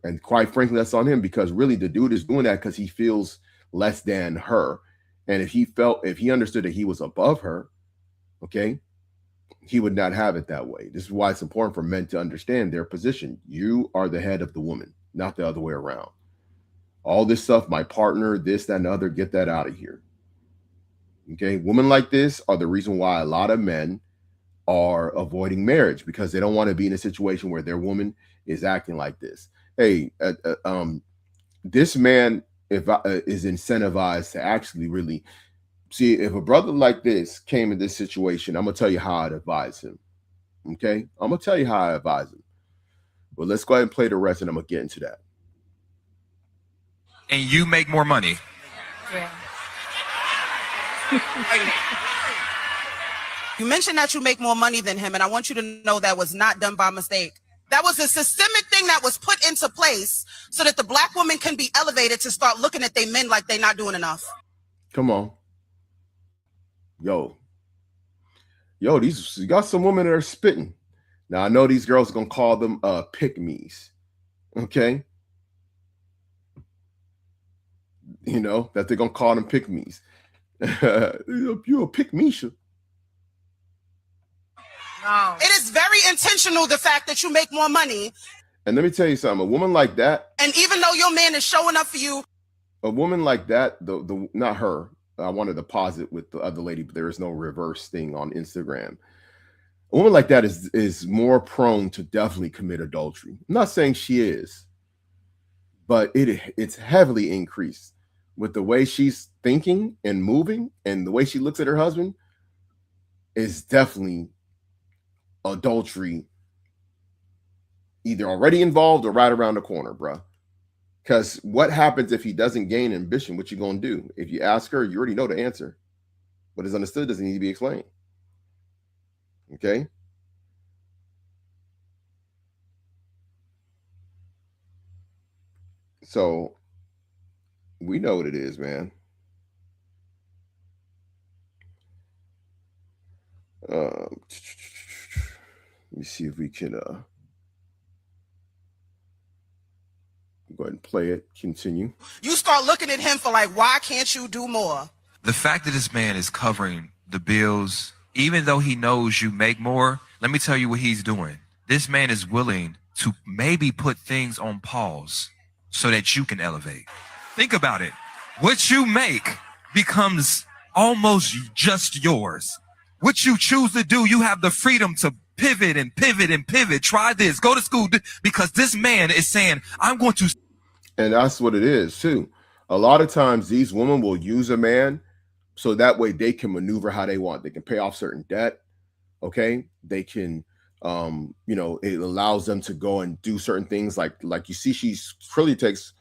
And quite frankly, that's on him, because really the dude is doing that because he feels less than her. And if he understood that he was above her, okay, he would not have it that way. This is why it's important for men to understand their position. You are the head of the woman, not the other way around. All this stuff, my partner, this, that, and the other, get that out of here. Okay, women like this are the reason why a lot of men are avoiding marriage, because they don't want to be in a situation where their woman is acting like this. Hey, this man is incentivized to actually really see, if a brother like this came in this situation, I'm going to tell you how I'd advise him. Okay? I'm going to tell you how I advise him. But let's go ahead and play the rest, and I'm going to get into that. And you make more money. Yeah. You mentioned that you make more money than him, and I want you to know that was not done by mistake. That was a systemic thing that was put into place so that the black woman can be elevated to start looking at they men like they're not doing enough. Come on. Yo, these you got some women that are spitting. Now I know these girls are gonna call them pick-me's. Okay. You know, that they're gonna call them pick-me's. You're a pick-me-sha. No. It is very intentional, the fact that you make more money. And let me tell you something, a woman like that, And even though your man is showing up for you, a woman like that, the not her. I wanted to pause it with the other lady, but there is no reverse thing on Instagram. A woman like that is more prone to definitely commit adultery. I'm not saying she is, but it's heavily increased with the way she's thinking and moving, and the way she looks at her husband is definitely adultery, either already involved or right around the corner, bruh. Because what happens if he doesn't gain ambition? What you gonna do? If you ask her, you already know the answer. What is understood doesn't need to be explained. Okay. So we know what it is, man. Let me see if we can go ahead and play it. Continue. you start looking at him for like, why can't you do more? The fact that this man is covering the bills, even though he knows you make more, let me tell you what he's doing. This man is willing to maybe put things on pause so that you can elevate. Think about it. What you make becomes almost just yours. What you choose to do, you have the freedom to pivot and pivot and pivot. Try this, go to school, because this man is saying, I'm going to. And that's what it is too. A lot of times these women will use a man so that way they can maneuver how they want. They can pay off certain debt. Okay. They can, it allows them to go and do certain things. Like you see, she's really takes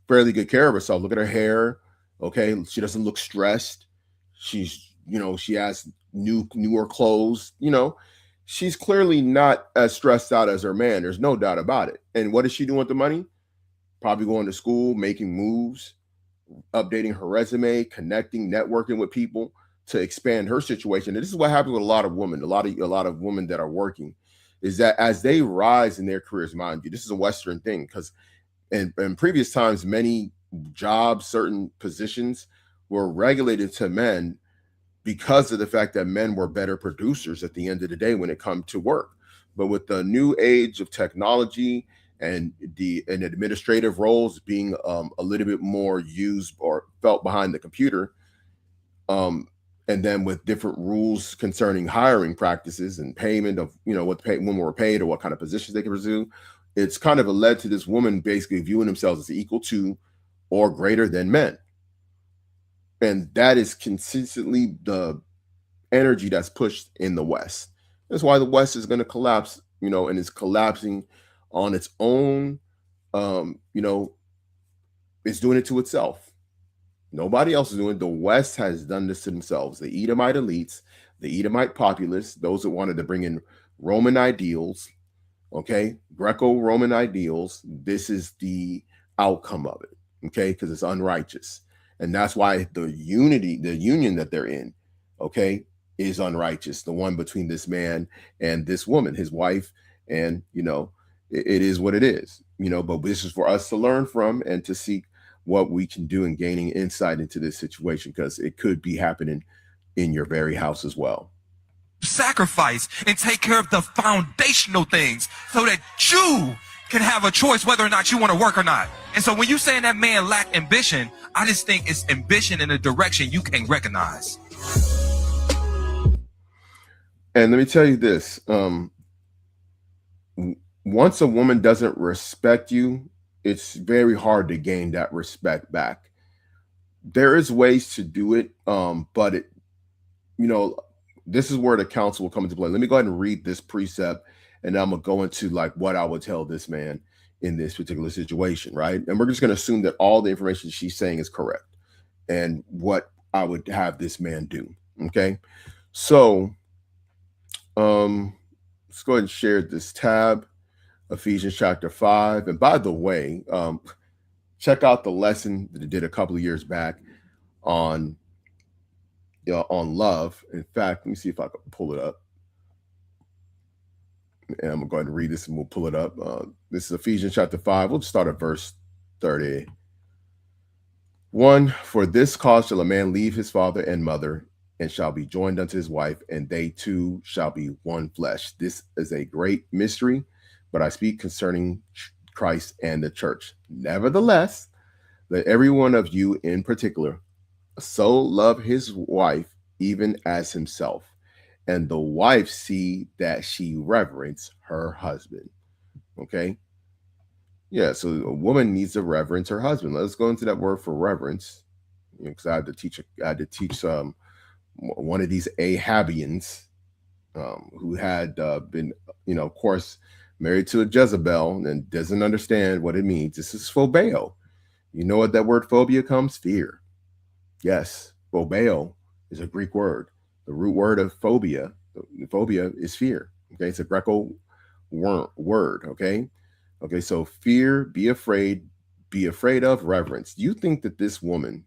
fairly good care of herself. Look at her hair. Okay. She doesn't look stressed. She's, she has newer clothes, she's clearly not as stressed out as her man. There's no doubt about it. And what is she doing with the money? Probably going to school, making moves, updating her resume, connecting, networking with people to expand her situation. And this is what happens with a lot of women, a lot of women that are working, is that as they rise in their careers, mind you, this is a Western thing, because in previous times, many jobs, certain positions were regulated to men because of the fact that men were better producers at the end of the day when it comes to work. But with the new age of technology and administrative roles being a little bit more used or felt behind the computer, and then with different rules concerning hiring practices and payment of what women were paid or what kind of positions they could pursue, it's kind of led to this woman basically viewing themselves as equal to or greater than men. And that is consistently the energy that's pushed in the West. That's why the West is going to collapse, and it's collapsing on its own. It's doing it to itself. Nobody else is doing it. The West has done this to themselves. The Edomite elites, the Edomite populace, those that wanted to bring in Roman ideals, okay, Greco-Roman ideals. This is the outcome of it, okay, because it's unrighteous. And that's why the union that they're in, okay, is unrighteous. The one between this man and this woman, his wife, and it is what it is. But this is for us to learn from and to seek what we can do in gaining insight into this situation, because it could be happening in your very house as well. Sacrifice and take care of the foundational things so that you can have a choice whether or not you want to work or not. And so when you saying that man lacked ambition, I just think it's ambition in a direction you can't recognize. And let me tell you this. Once a woman doesn't respect you, it's very hard to gain that respect back. There is ways to do it, but this is where the counsel will come into play. Let me go ahead and read this precept, and I'm gonna go into like what I would tell this man in this particular situation, right? And we're just gonna assume that all the information she's saying is correct, and what I would have this man do. Okay, so Let's go ahead and share this tab, Ephesians chapter 5. And by the way, check out the lesson that I did a couple of years back on love. In fact, let me see if I can pull it up. And I'm going to go ahead and read this and we'll pull it up. This is Ephesians chapter 5. We'll start at verse 30. 1, for this cause shall a man leave his father and mother, and shall be joined unto his wife, and they two shall be one flesh. This is a great mystery, but I speak concerning Christ and the church. Nevertheless, let every one of you in particular so love his wife even as himself, and the wife see that she reverence her husband. Okay? Yeah, so a woman needs to reverence her husband. Let's go into that word for reverence, because I had to teach one of these Ahabians who had been, of course, married to a Jezebel and doesn't understand what it means. This is phobeo. You know what that word phobia comes? Fear. Yes, phobeo is a Greek word. The root word of phobia is fear. Okay, it's a Greco word. Okay, so fear, be afraid of, reverence. Do you think that this woman,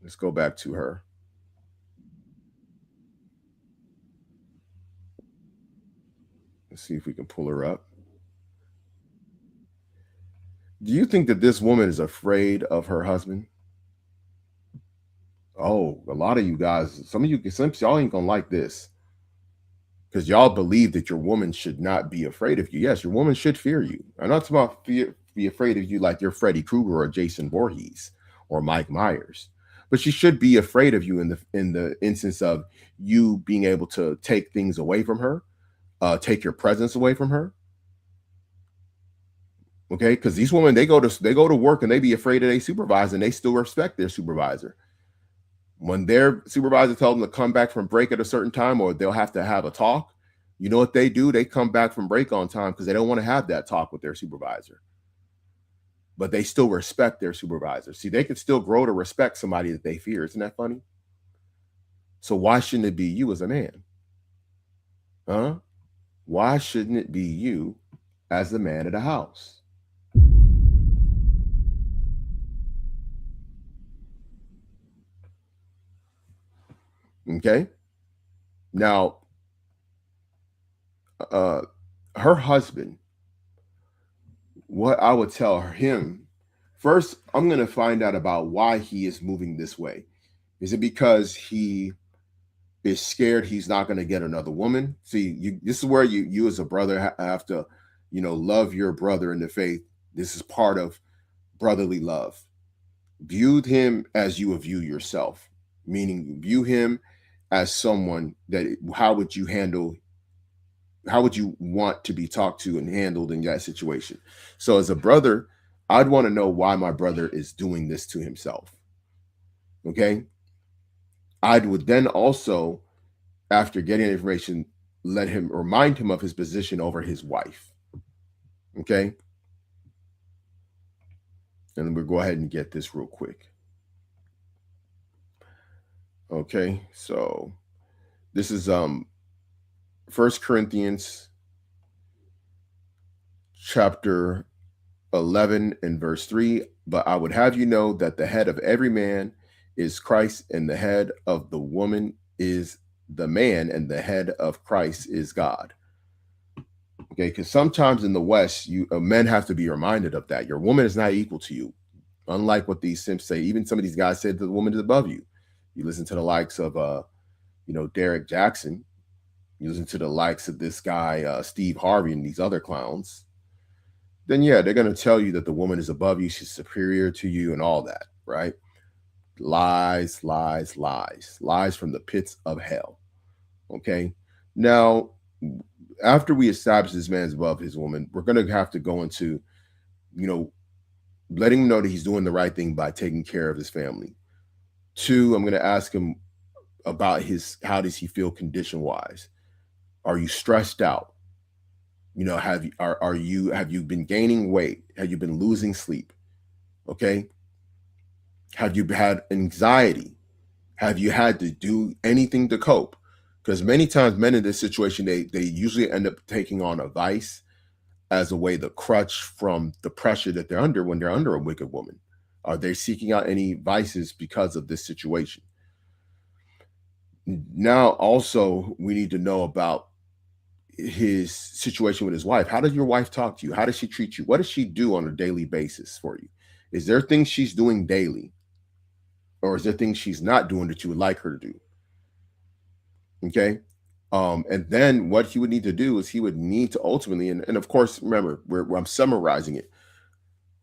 let's go back to her. Let's see if we can pull her up. Do you think that this woman is afraid of her husband? Oh, a lot of you guys, some y'all ain't gonna like this, because y'all believe that your woman should not be afraid of you. Yes, your woman should fear you. I'm not talking about be afraid of you like you're Freddy Krueger or Jason Voorhees or Mike Myers, but she should be afraid of you in the instance of you being able to take things away from her, take your presence away from her. Okay, because these women, they go to work and they be afraid of their supervisor, and they still respect their supervisor. When their supervisor tells them to come back from break at a certain time, or they'll have to have a talk, you know what they do? They come back from break on time because they don't want to have that talk with their supervisor. But they still respect their supervisor. See, they can still grow to respect somebody that they fear. Isn't that funny? So why shouldn't it be you as a man? Huh? Why shouldn't it be you as the man of the house? Okay. Now, her husband, what I would tell him, first, I'm going to find out about why he is moving this way. Is it because he is scared he's not going to get another woman? See, this is where you as a brother have to, love your brother in the faith. This is part of brotherly love. View him as you would view yourself, meaning view him as someone that, how would you want to be talked to and handled in that situation? So as a brother, I'd want to know why my brother is doing this to himself. Okay. I would then also, after getting information, remind him of his position over his wife. Okay. And we'll go ahead and get this real quick. Okay. So this is 1 Corinthians chapter 11 and verse 3. But I would have you know that the head of every man is Christ, and the head of the woman is the man, and the head of Christ is God. Okay, because sometimes in the West, men have to be reminded of that. Your woman is not equal to you. Unlike what these simps say, even some of these guys said that the woman is above you. You listen to the likes of Derek Jackson. You listen to the likes of this guy, Steve Harvey, and these other clowns. Then yeah, they're going to tell you that the woman is above you, she's superior to you, and all that, right? Lies, lies, lies, lies from the pits of hell. Okay. Now, after we establish this man's above his woman, we're going to have to go into, letting him know that he's doing the right thing by taking care of his family. 2, I'm going to ask him about how does he feel condition wise? Are you stressed out? Have you been gaining weight? Have you been losing sleep? Okay. Have you had anxiety? Have you had to do anything to cope? Because many times men in this situation, they usually end up taking on a vice as a way to crutch from the pressure that they're under when they're under a wicked woman. Are they seeking out any vices because of this situation? Now, also, we need to know about his situation with his wife. How does your wife talk to you? How does she treat you? What does she do on a daily basis for you? Is there things she's doing daily? Or is there things she's not doing that you would like her to do? Okay. And then what he would need to do is he would need to ultimately, and of course, remember, I'm summarizing it,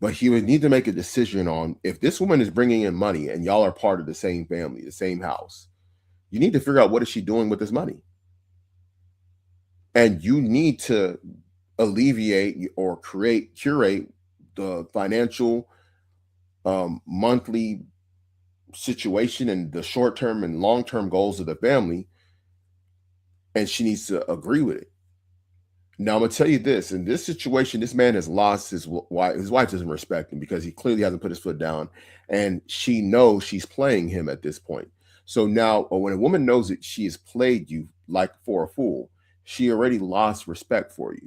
but he would need to make a decision on if this woman is bringing in money and y'all are part of the same family, the same house, you need to figure out what is she doing with this money. And you need to alleviate or curate the financial monthly situation and the short-term and long-term goals of the family. And she needs to agree with it. Now, I'm going to tell you this. In this situation, this man has lost his wife. His wife doesn't respect him because he clearly hasn't put his foot down. And she knows she's playing him at this point. So now when a woman knows that she has played you like for a fool, she already lost respect for you.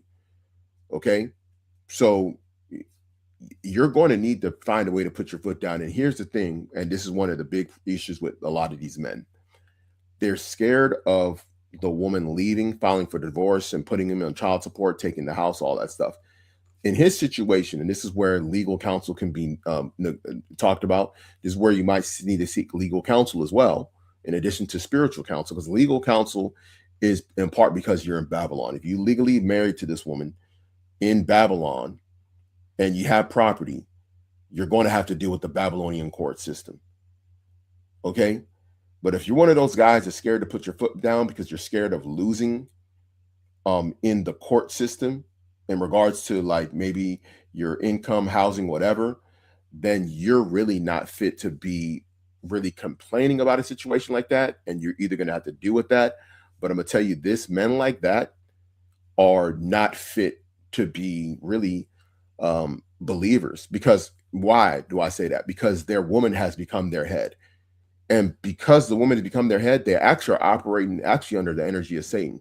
Okay? So you're going to need to find a way to put your foot down. And here's the thing, and this is one of the big issues with a lot of these men. They're scared of the woman leaving, filing for divorce, and putting him on child support, taking the house, all that stuff. In his situation, and this is where legal counsel can be talked about, this is where you might need to seek legal counsel as well, in addition to spiritual counsel, because legal counsel is in part because you're in Babylon. If you legally married to this woman in Babylon and you have property, you're going to have to deal with the Babylonian court system. Okay? But if you're one of those guys that's scared to put your foot down because you're scared of losing in the court system in regards to like maybe your income, housing, whatever, then you're really not fit to be really complaining about a situation like that. And you're either going to have to deal with that. But I'm going to tell you this, men like that are not fit to be really believers. Because why do I say that? Because their woman has become their head. And because the woman has become their head, they actually are operating actually under the energy of Satan.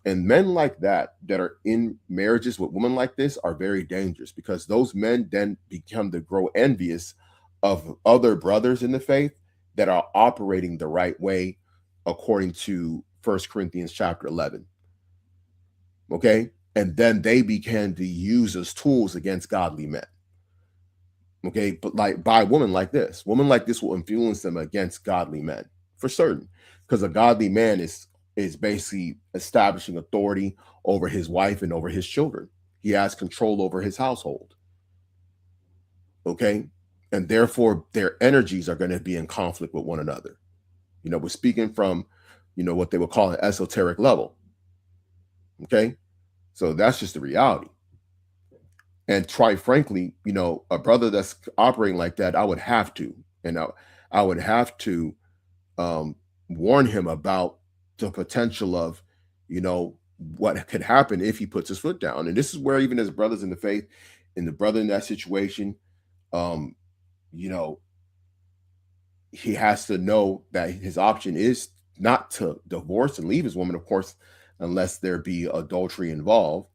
And men like that are in marriages with women like this are very dangerous, because those men then become to grow envious of other brothers in the faith that are operating the right way according to 1 Corinthians chapter 11. Okay? And then they began to use as tools against godly men. Okay, but like by women like this will influence them against godly men for certain, because a godly man is basically establishing authority over his wife and over his children. He has control over his household. Okay, and therefore their energies are going to be in conflict with one another. You know, we're speaking from, you know, what they would call an esoteric level. Okay, so that's just the reality. And quite frankly, you know, a brother that's operating like that, I would have to, and I would have to warn him about the potential of, you know, what could happen if he puts his foot down. And this is where even as brothers in the faith, and the brother in that situation, you know, he has to know that his option is not to divorce and leave his woman, of course, unless there be adultery involved.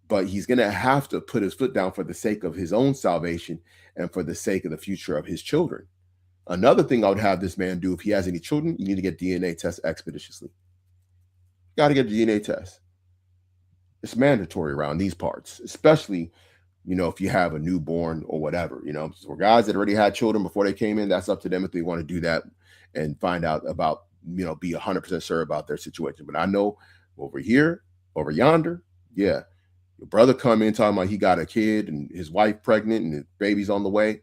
But he's going to have to put his foot down for the sake of his own salvation and for the sake of the future of his children. Another thing I would have this man do, if he has any children, you need to get DNA tests expeditiously. Got to get a DNA test. It's mandatory around these parts, especially, you know, if you have a newborn or whatever. You know, for guys that already had children before they came in, that's up to them if they want to do that and find out about, you know, be 100% sure about their situation. But I know over here, over yonder, yeah. Your brother come in talking about he got a kid and his wife pregnant and the baby's on the way.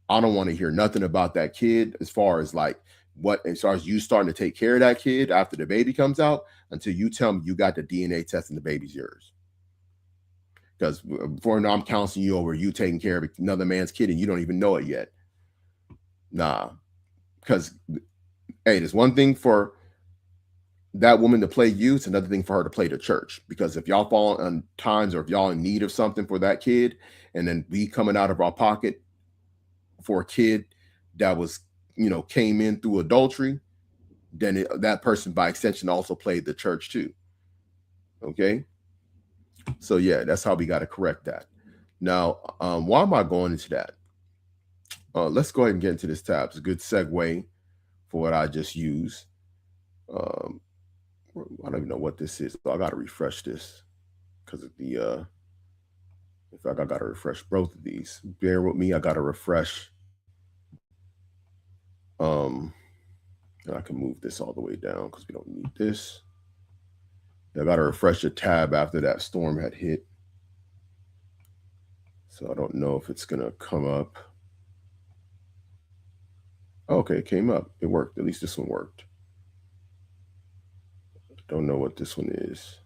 I don't want to hear nothing about that kid as far as you starting to take care of that kid after the baby comes out, until you tell me you got the DNA test and the baby's yours. Because before now I'm counseling you over you taking care of another man's kid and you don't even know it yet. Nah. Because, hey, there's one thing for that woman to play you, it's another thing for her to play the church. Because if y'all fall on times, or if y'all in need of something for that kid, and then we coming out of our pocket for a kid that was, you know, came in through adultery, then that person by extension also played the church too. Okay, so yeah, that's how we got to correct that. Now, why am I going into that? Let's go ahead and get into this tab. It's a good segue for what I just used. Um, I don't even know what this is, so I got to refresh this because of the. In fact, I got to refresh both of these. Bear with me. I got to refresh. And I can move this all the way down because we don't need this. I got to refresh the tab after that storm had hit. So I don't know if it's going to come up. Okay, it came up. It worked. At least this one worked. Don't know what this one is.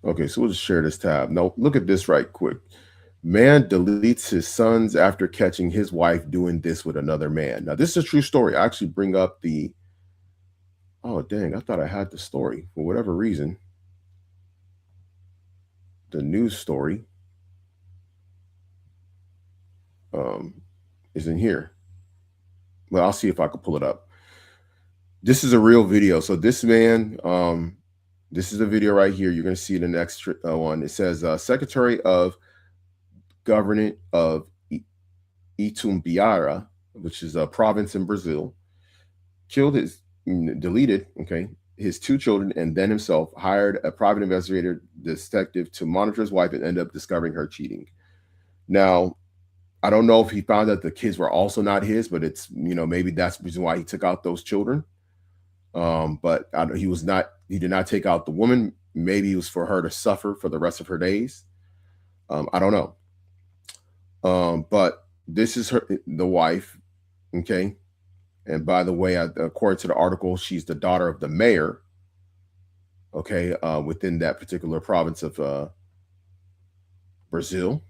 Okay, so we'll just share this tab. Now, look at this right quick. Man deletes his sons after catching his wife doing this with another man. Now, this is a true story. I actually bring up the... Oh, dang, I thought I had the story. For whatever reason, the news story is in here. Well, I'll see if I can pull it up. This is a real video. So this man... this is a video right here. You're going to see the next one. It says, Secretary of Government of Itumbiara, which is a province in Brazil, deleted his 2 children and then himself, hired a private investigator detective to monitor his wife and end up discovering her cheating. Now, I don't know if he found that the kids were also not his, but it's, maybe that's the reason why he took out those children. But he did not take out the woman. Maybe it was for her to suffer for the rest of her days. I don't know. But this is the wife. Okay. And by the way, according to the article, she's the daughter of the mayor. Okay. Within that particular province of, Brazil.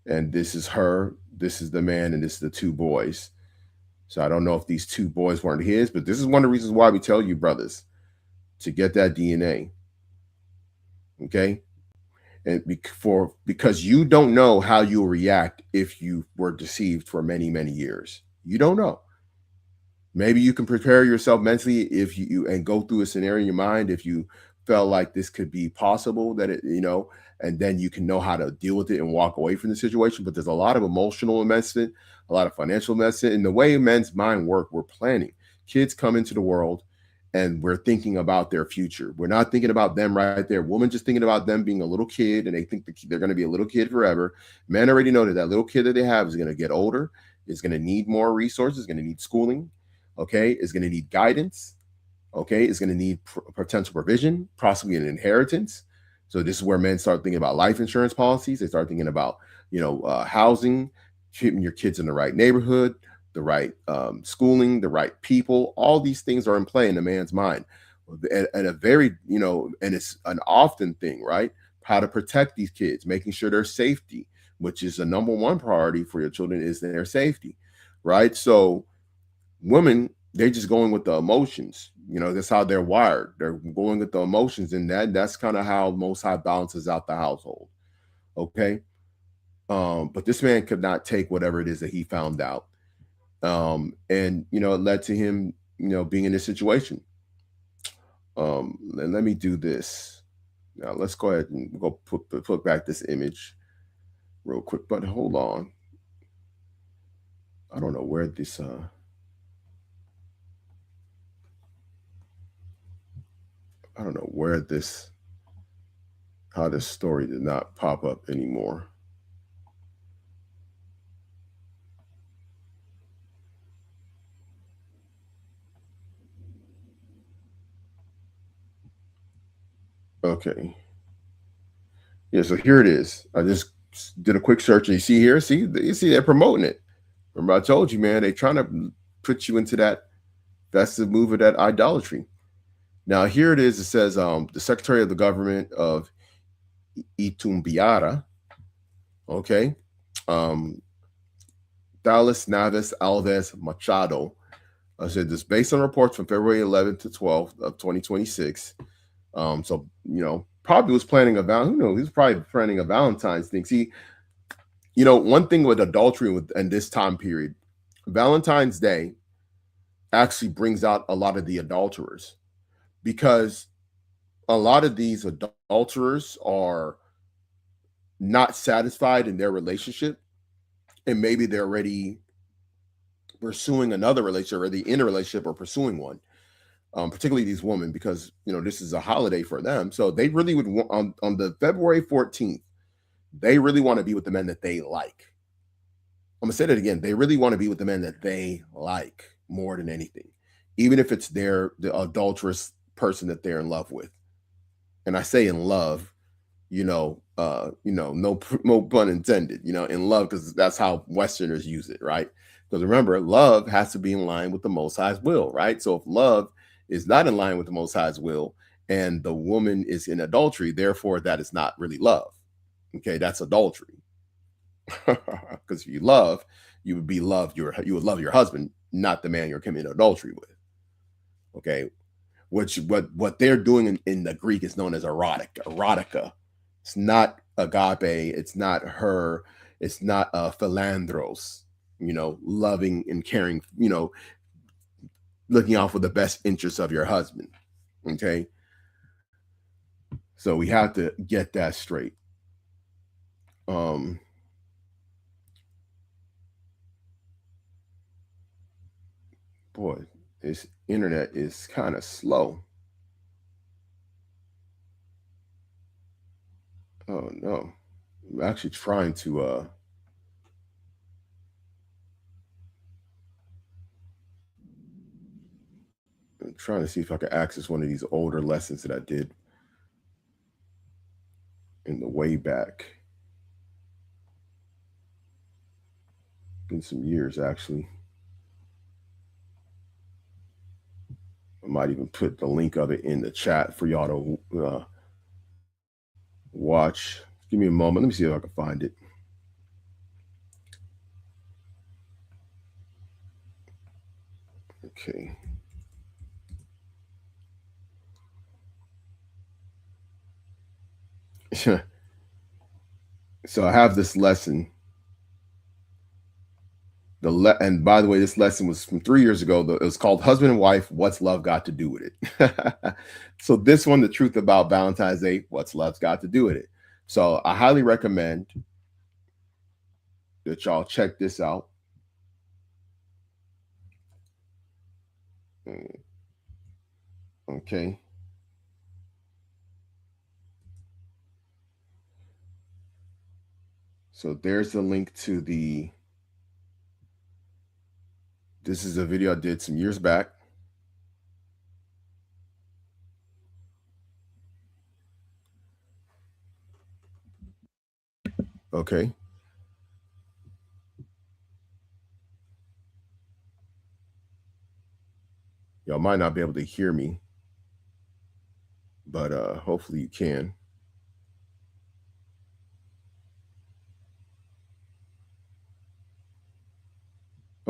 And this is her, this is the man, and this is the 2 boys. So I don't know if these 2 boys weren't his, but this is one of the reasons why we tell you, brothers, to get that DNA. Okay? And because you don't know how you'll react if you were deceived for many, many years. You don't know. Maybe you can prepare yourself mentally if you and go through a scenario in your mind if you felt like this could be possible, that it, and then you can know how to deal with it and walk away from the situation. But there's a lot of emotional investment, a lot of financial investment. In the way men's mind work, we're planning. Kids come into the world and we're thinking about their future. We're not thinking about them right there. Women just thinking about them being a little kid, and they think they're going to be a little kid forever. Men already know that little kid that they have is going to get older, is going to need more resources, is going to need schooling, okay, is going to need guidance, okay, is going to need potential provision, possibly an inheritance. So this is where men start thinking about life insurance policies. They start thinking about, housing, keeping your kids in the right neighborhood, the right schooling, the right people. All these things are in play in a man's mind. And a very, and it's an often thing, right? How to protect these kids, making sure their safety, which is the number 1 priority for your children, is their safety, right? So women, they're just going with the emotions. That's how they're wired. They're going with the emotions, and that's kind of how Most High balances out the household. Okay. But this man could not take whatever it is that he found out. And it led to him, being in this situation. And let me do this. Now let's go ahead and go put back this image real quick, but hold on. I don't know where this, I don't know where this, how this story did not pop up anymore. Okay. Yeah, so here it is. I just did a quick search, and you see here, you see they're promoting it. Remember, I told you, man, they're trying to put you into that festive move of that idolatry. Now, here it is. It says the Secretary of the Government of Itumbiara, okay, Dallas Naves Alves Machado, said this based on reports from February 11th to 12th of 2026. So, probably was planning who knows, he was probably planning a Valentine's thing. See, one thing with adultery in this time period, Valentine's Day actually brings out a lot of the adulterers, because a lot of these adulterers are not satisfied in their relationship, and maybe they're already pursuing another relationship, or in a relationship or pursuing one. Particularly these women, because this is a holiday for them, so they really would want on the February 14th. They really want to be with the men that they like. I'm gonna say that again. They really want to be with the men that they like more than anything, even if it's the adulterous person that they're in love with. And I say in love, no pun intended, in love, because that's how Westerners use it, right? Because remember, love has to be in line with the Most High's will, right? So if love is not in line with the Most High's will, and the woman is in adultery, therefore that is not really love. Okay, that's adultery. Because if you love, you would love your husband, not the man you're committing adultery with. Okay, what they're doing in the Greek is known as erotica. It's not agape. It's not her. It's not philandros. Loving and caring. Looking out for the best interests of your husband. Okay, so we have to get that straight. Boy, this internet is kind of slow. Oh no, I'm actually trying to I'm trying to see if I can access one of these older lessons that I did in the way back. Been some years, actually. I might even put the link of it in the chat for y'all to watch. Give me a moment. Let me see if I can find it. Okay. So I have this lesson. And by the way, this lesson was from 3 years ago. It was called Husband and Wife, What's Love Got to Do with It? So this one, the truth about Valentine's Day, what's love's got to do with it? So I highly recommend that y'all check this out. Okay. So there's the link to this is a video I did some years back. Okay. Y'all might not be able to hear me, but hopefully you can.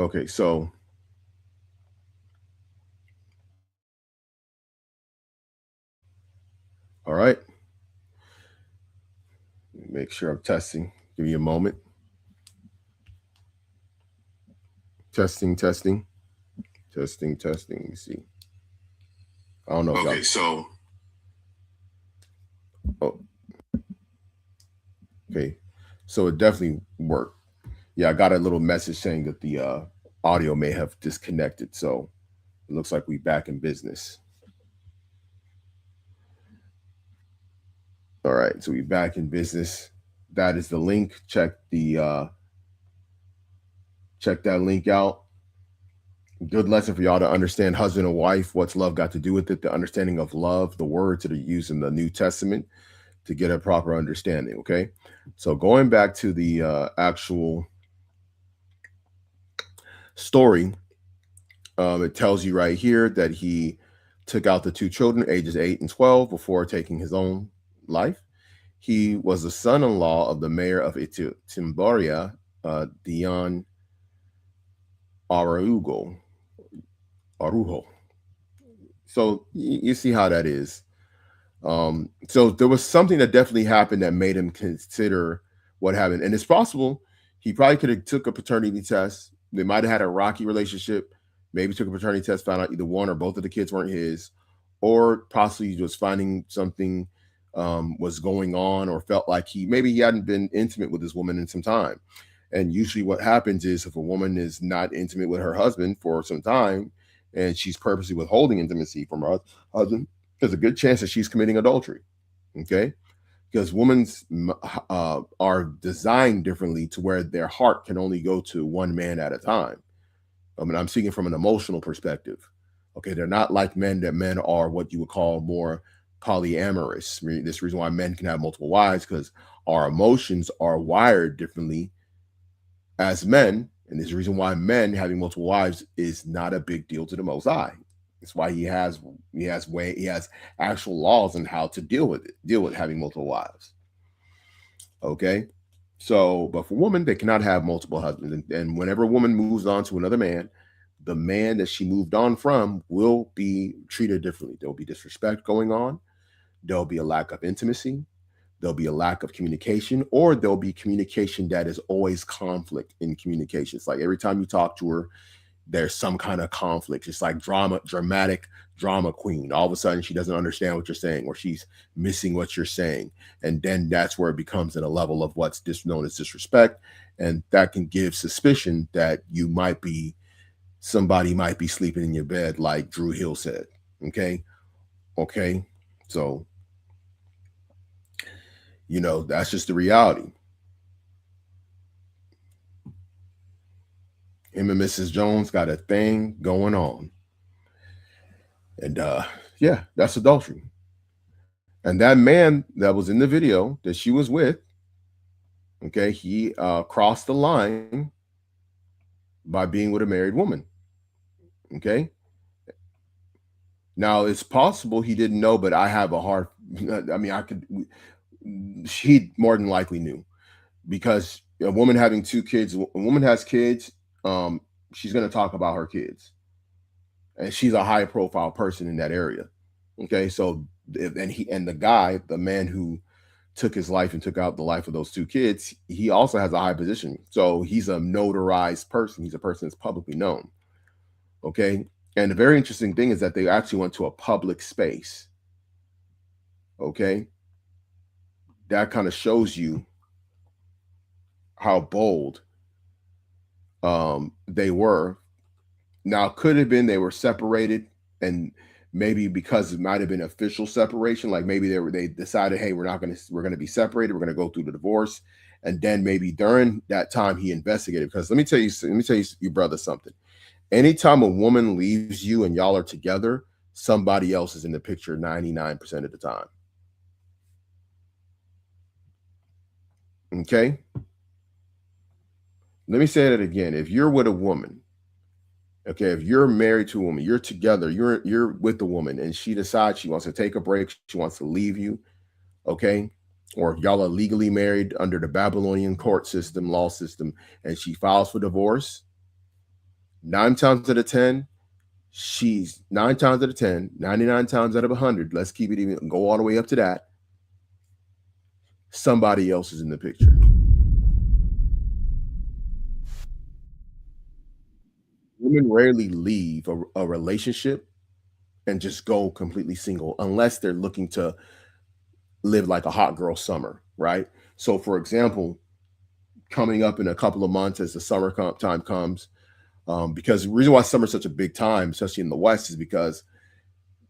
Okay, so all right. Make sure I'm testing. Give me a moment. Testing. Let me see. I don't know. Okay, so. Oh. Okay, so it definitely worked. Yeah, I got a little message saying that the audio may have disconnected. So it looks like we're back in business. All right, so we're back in business. That is the link. Check that link out. Good lesson for y'all to understand husband and wife. What's love got to do with it? The understanding of love, the words that are used in the New Testament to get a proper understanding. Okay, so going back to the actual story, it tells you right here that he took out the two children, ages 8 and 12, before taking his own life. He was the son-in-law of the mayor of Timboria, Dion Arujo. So you see how that is. So there was something that definitely happened that made him consider what happened. And it's possible he probably could have took a paternity test. They might have had a rocky relationship. maybe took a paternity test, found out either one or both of the kids weren't his, or possibly was finding something was going on, or felt like maybe he hadn't been intimate with this woman in some time. And usually what happens is, if a woman is not intimate with her husband for some time and she's purposely withholding intimacy from her husband, there's a good chance that she's committing adultery. Okay. Because women are designed differently, to where their heart can only go to one man at a time. I mean, I'm speaking from an emotional perspective. Okay. They're not like men, that men are what you would call more polyamorous. I mean, this reason why men can have multiple wives, because our emotions are wired differently as men, and there's a reason why men having multiple wives is not a big deal to the Most High. It's why he has actual laws on how to deal with having multiple wives. Okay, so but for women, they cannot have multiple husbands, and whenever a woman moves on to another man, the man that she moved on from will be treated differently. There'll be disrespect going on. There'll be a lack of intimacy. There'll be a lack of communication, or there'll be communication that is always conflict in communication. It's like every time you talk to her, there's some kind of conflict. It's like dramatic drama queen. All of a sudden, she doesn't understand what you're saying, or she's missing what you're saying. And then that's where it becomes at a level of what's known as disrespect. And that can give suspicion that somebody might be sleeping in your bed, like Drew Hill said. Okay. So, that's just the reality. Him and Mrs. Jones got a thing going on. And yeah, that's adultery. And that man that was in the video that she was with, okay, he crossed the line by being with a married woman. Okay. Now, it's possible he didn't know, but I have a hard, he more than likely knew, because a woman having two kids, a woman has kids, she's going to talk about her kids, and she's a high profile person in that area. Okay. So, the man who took his life and took out the life of those two kids, he also has a high position. So he's a notarized person. He's a person that's publicly known. Okay. And the very interesting thing is that they actually went to a public space. Okay. That kind of shows you how bold they were. Now, could have been they were separated, and maybe because it might have been official separation, like maybe they decided, hey, we're going to be separated, we're going to go through the divorce, and then maybe during that time he investigated. Because let me tell you brother, something. Anytime a woman leaves you and y'all are together, somebody else is in the picture 99% of the time. Okay? Let me say that again. If you're with a woman, okay, if you're married to a woman, you're together, you're with the woman, and she decides she wants to take a break, she wants to leave you, okay? Or if y'all are legally married under the Babylonian court system, law system, and she files for divorce, 9 times out of 10, 99 times out of 100, let's keep it even, go all the way up to that, somebody else is in the picture. Women rarely leave a relationship and just go completely single unless they're looking to live like a hot girl summer, right? So, for example, coming up in a couple of months as the summer time comes, because the reason why summer's such a big time, especially in the West, is because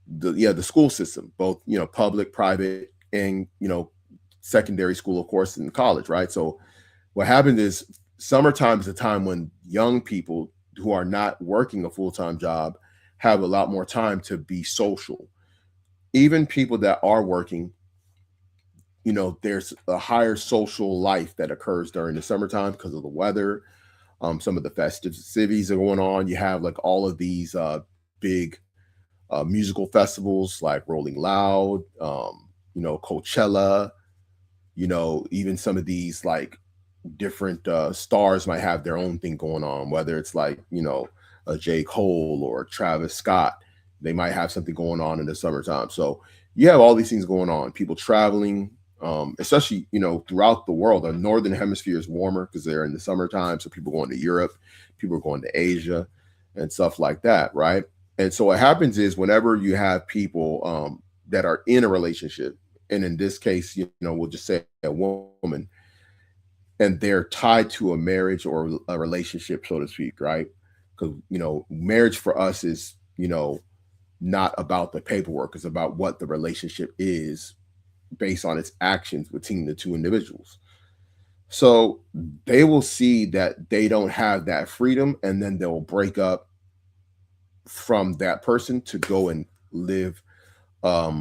the school system, both public, private, and secondary school, of course, and college, right? So what happens is summertime is a time when young people who are not working a full-time job have a lot more time to be social. Even people that are working, there's a higher social life that occurs during the summertime because of the weather. Some of the festivities are going on. You have like all of these big musical festivals like Rolling Loud, Coachella, even some of these like different stars might have their own thing going on, whether it's like, a J. Cole or Travis Scott, they might have something going on in the summertime. So you have all these things going on, people traveling, especially, throughout the world. The northern hemisphere is warmer because they're in the summertime. So people going to Europe, people are going to Asia. and stuff like that, right? And so what happens is whenever you have people that are in a relationship, and in this case, we'll just say a woman, and they're tied to a marriage or a relationship, so to speak, right? Because marriage for us is not about the paperwork; it's about what the relationship is based on its actions between the two individuals. So they will see that they don't have that freedom, and then they'll break up from that person to go and live a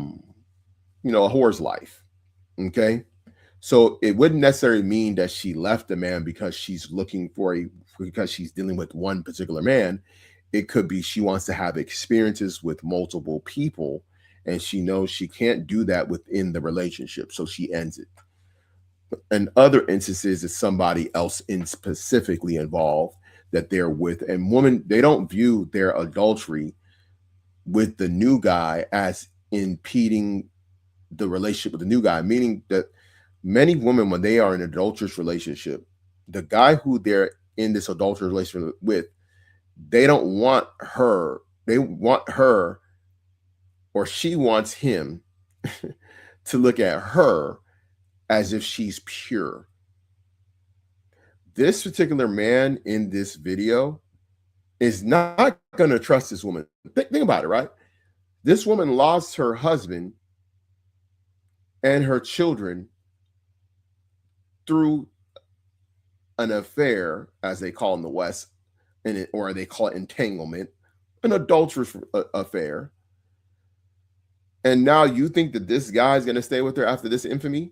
whore's life. Okay. So it wouldn't necessarily mean that she left the man because she's because she's dealing with one particular man. It could be she wants to have experiences with multiple people, and she knows she can't do that within the relationship, so she ends it. In other instances, it's somebody else specifically involved that they're with, and women, they don't view their adultery with the new guy as impeding the relationship with the new guy, meaning that many women, when they are in an adulterous relationship, the guy who they're in this adulterous relationship with, they don't want her. They want her, or she wants him to look at her as if she's pure. This particular man in this video is not going to trust this woman. Think about it, right? This woman lost her husband and her children through an affair, as they call in the West, or they call it entanglement, an adulterous affair. And now you think that this guy is going to stay with her after this infamy?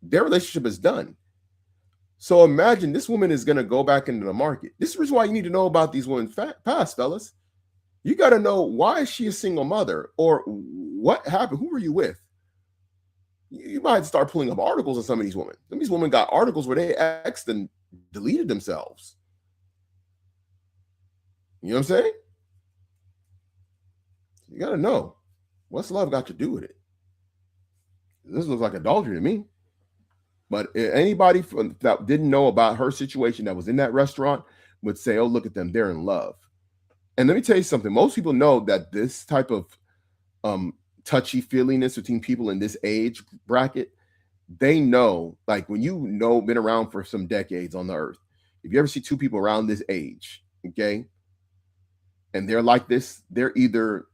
Their relationship is done. So imagine this woman is going to go back into the market. This is why you need to know about these women's past, fellas. You got to know, why is she a single mother, or what happened? Who were you with? You might start pulling up articles of some of these women. Some of these women got articles where they exed and deleted themselves. You know what I'm saying? You got to know, what's love got to do with it? This looks like adultery to me. But anybody that didn't know about her situation that was in that restaurant would say, oh, look at them, they're in love. And let me tell you something. Most people know that this type of touchy-feeliness between people in this age bracket, they know, like when been around for some decades on the earth, if you ever see two people around this age, okay, and they're like this, they're either,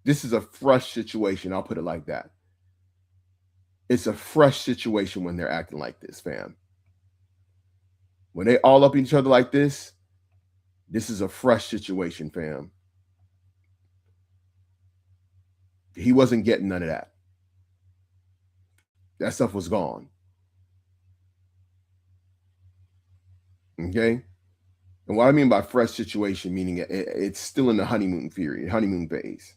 this is a fresh situation, I'll put it like that. It's a fresh situation when they're acting like this, fam. When they all up each other like this is a fresh situation, fam. He wasn't getting none of that. That stuff was gone. Okay? And what I mean by fresh situation, meaning it's still in the honeymoon phase.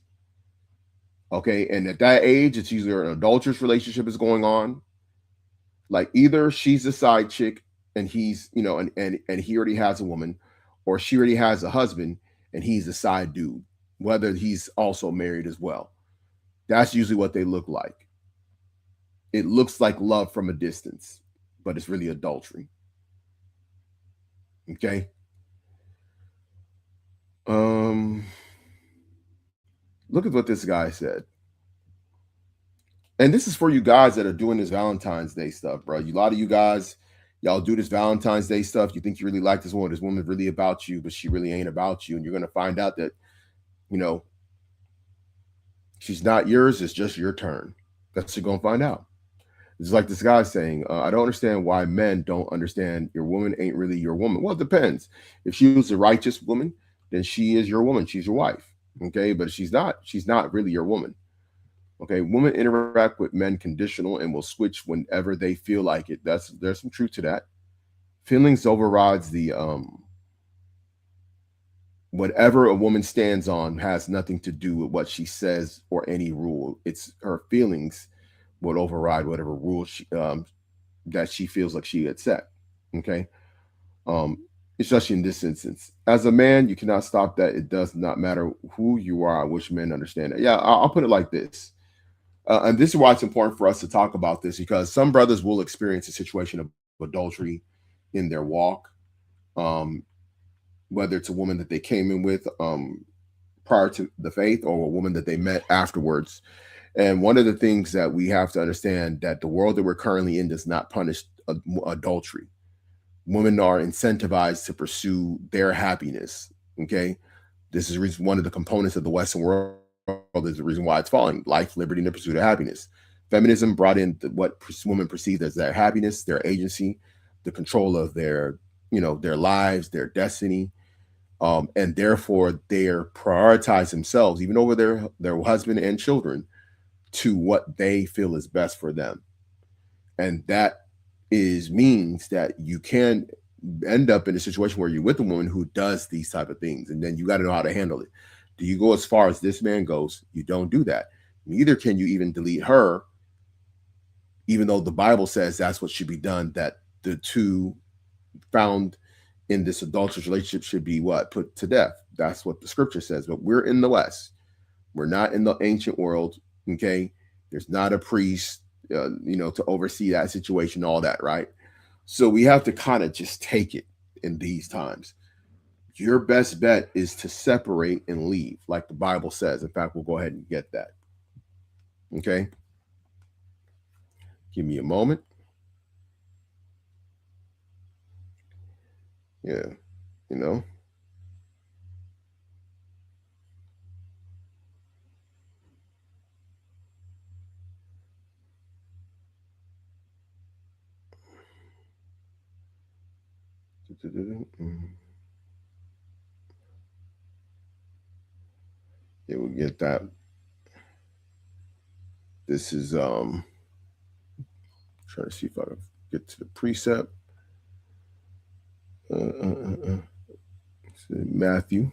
Okay, and at that age, it's usually an adulterous relationship is going on. Like either she's a side chick and he's, and he already has a woman, or she already has a husband and he's a side dude, whether he's also married as well. That's usually what they look like. It looks like love from a distance, but it's really adultery. Okay. Look at what this guy said. And this is for you guys that are doing this Valentine's Day stuff, bro. A lot of you guys, y'all do this Valentine's Day stuff. You think you really like this woman. This woman's really about you, but she really ain't about you. And you're going to find out that, she's not yours. It's just your turn. That's what you're going to find out. It's like this guy saying, I don't understand why men don't understand your woman ain't really your woman. Well, it depends. If she was a righteous woman, then she is your woman. She's your wife. Okay. But she's not really your woman. Okay. Women interact with men conditional and will switch whenever they feel like it. There's some truth to that. Feelings overrides the, whatever a woman stands on has nothing to do with what she says or any rule. It's her feelings would override whatever rule that she feels like she had set. Okay. Especially in this instance. As a man, you cannot stop that. It does not matter who you are. I wish men understand that. Yeah, I'll put it like this. And this is why it's important for us to talk about this, because some brothers will experience a situation of adultery in their walk. whether it's a woman that they came in with prior to the faith or a woman that they met afterwards. And one of the things that we have to understand that the world that we're currently in does not punish adultery. Women are incentivized to pursue their happiness. Okay, this is one of the components of the Western world. Is the reason why it's falling: life, liberty, and the pursuit of happiness. Feminism brought in what women perceive as their happiness, their agency, the control of their, their lives, their destiny, and therefore they prioritize themselves, even over their husband and children, to what they feel is best for them. And that means that you can end up in a situation where you're with a woman who does these type of things, and then you got to know how to handle it. Do you go as far as this man goes? You don't do that. Neither can you even delete her, even though the Bible says that's what should be done, that the two found in this adulterous relationship should be put to death. That's what the scripture says. But we're in the West. We're not in the ancient world. Okay, there's not a priest, to oversee that situation, all that, right? So we have to kind of just take it in these times. Your best bet is to separate and leave, like the Bible says. In fact, we'll go ahead and get that. Okay, give me a moment. Yeah, Yeah, we'll get that. This is trying to see if I can get to the precept. Matthew.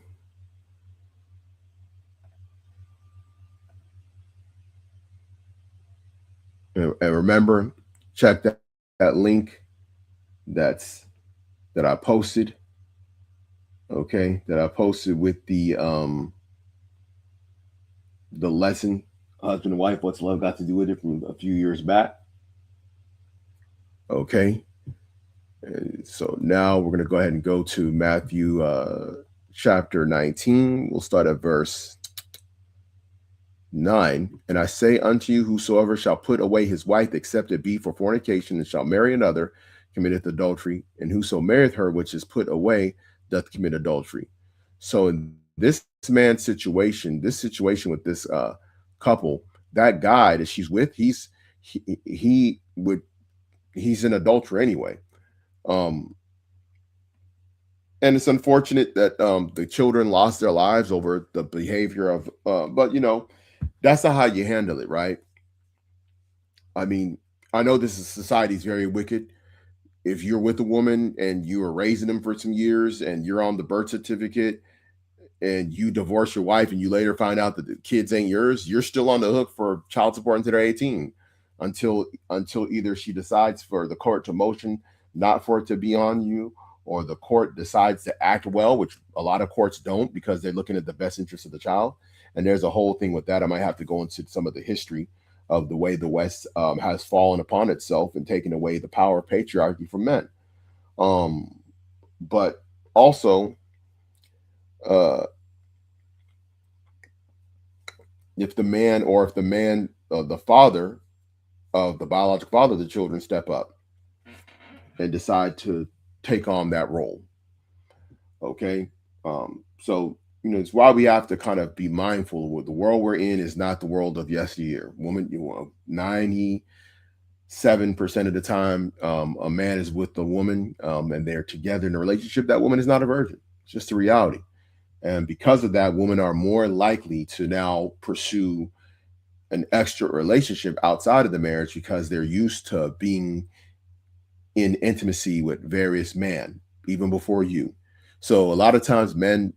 And remember, check that link that I posted. Okay, that I posted with the lesson, husband and wife, what's love got to do with it, from a few years back. Okay, and so now we're going to go ahead and go to Matthew chapter 19. We'll start at verse 9. And I say unto you, whosoever shall put away his wife, except it be for fornication, and shall marry another, committeth adultery. And whoso marrieth her which is put away doth commit adultery. So in this man's situation, with this couple, that guy that she's with, he's an adulterer anyway. And it's unfortunate that the children lost their lives over the behavior of, but that's not how you handle it, right? I mean, I know society is very wicked. If you're with a woman and you were raising them for some years and you're on the birth certificate and you divorce your wife and you later find out that the kids ain't yours, you're still on the hook for child support until they're 18, until either she decides for the court to motion not for it to be on you, or the court decides to act well, which a lot of courts don't, because they're looking at the best interest of the child. And there's a whole thing with that. I might have to go into some of the history of the way the West has fallen upon itself and taken away the power of patriarchy from men. But also, if the father of the biological father of the children step up and decide to take on that role. Okay. So, it's why we have to kind of be mindful of what the world we're in is not the world of yesteryear. 97% of the time, a man is with a woman and they're together in a relationship. That woman is not a virgin. It's just a reality. And because of that, women are more likely to now pursue an extra relationship outside of the marriage because they're used to being in intimacy with various men, even before you. So a lot of times men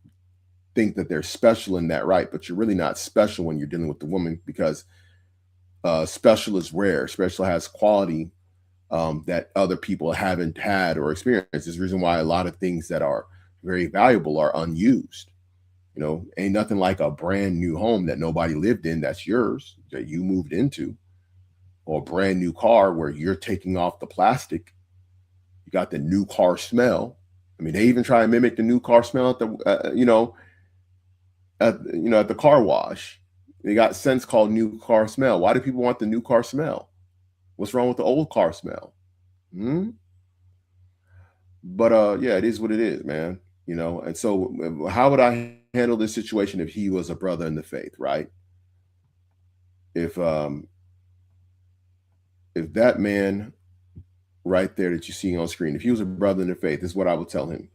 think that they're special in that, right? But you're really not special when you're dealing with the woman, because special is rare. Special has quality that other people haven't had or experienced. There's the reason why a lot of things that are very valuable are unused. Ain't nothing like a brand new home that nobody lived in, that's yours, that you moved into, or a brand new car where you're taking off the plastic. You got the new car smell. I mean, they even try and mimic the new car smell at the at the car wash. They got scents called new car smell. Why do people want the new car smell? What's wrong with the old car smell? But yeah, it is what it is, man. And so how would I handle this situation if he was a brother in the faith, right? If that man right there that you see on screen, if he was a brother in the faith, this is what I would tell him.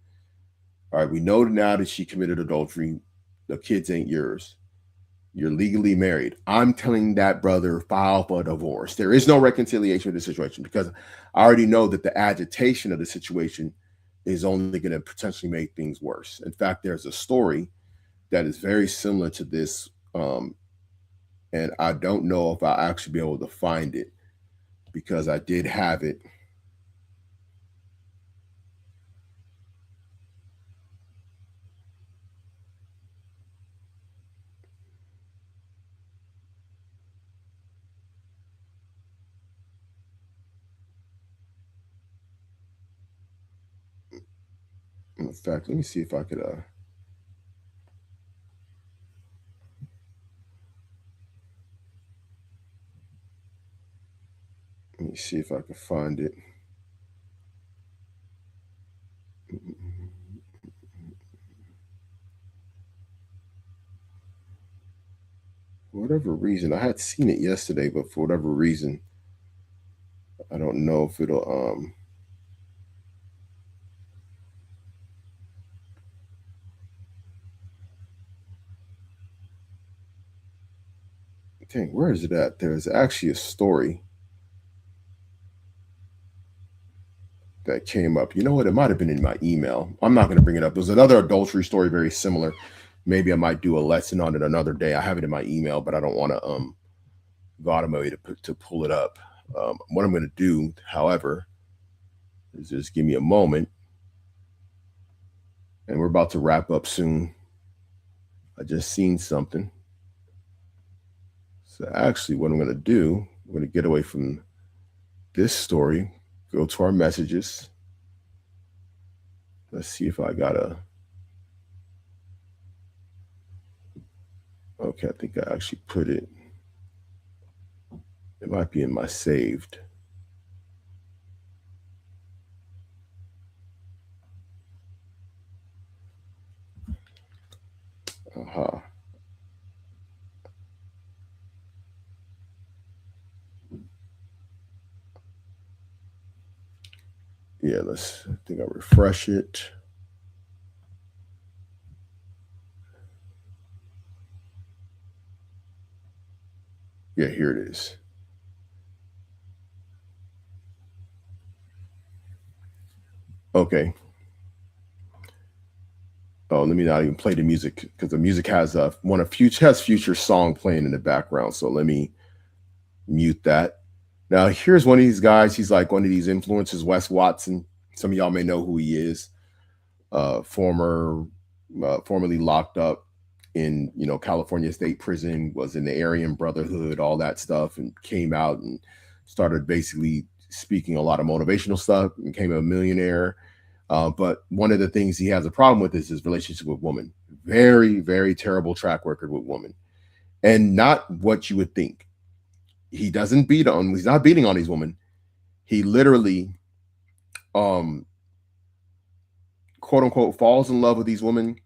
All right, we know now that she committed adultery. The kids ain't yours. You're legally married. I'm telling that brother, file for divorce. There is no reconciliation of the situation because I already know that the agitation of the situation is only going to potentially make things worse. In fact, there's a story that is very similar to this, and I don't know if I'll actually be able to find it because I did have it. In fact, let me see if I could let me see if I can find it. For whatever reason, I had seen it yesterday, but for whatever reason, I don't know if it'll dang, where is it at? There's actually a story that came up. You know what? It might have been in my email. I'm not going to bring it up. There's another adultery story very similar. Maybe I might do a lesson on it another day. I have it in my email, but I don't want to go out of my way to pull it up. What I'm going to do, however, is just give me a moment. And we're about to wrap up soon. I just seen something. So actually what I'm going to do, I'm going to get away from this story, go to our messages. Let's see if I got okay, I think I actually put it. It might be in my saved. Yeah, I think I'll refresh it. Yeah, here it is. Okay. Oh, let me not even play the music because the music has Future song playing in the background. So let me mute that. Now here's one of these guys. He's like one of these influencers, Wes Watson. Some of y'all may know who he is. Formerly locked up in California State Prison, was in the Aryan Brotherhood, all that stuff, and came out and started basically speaking a lot of motivational stuff, became a millionaire. But one of the things he has a problem with is his relationship with women. Very, very terrible track record with women. And not what you would think. He's not beating on these women. He literally, quote unquote, falls in love with these women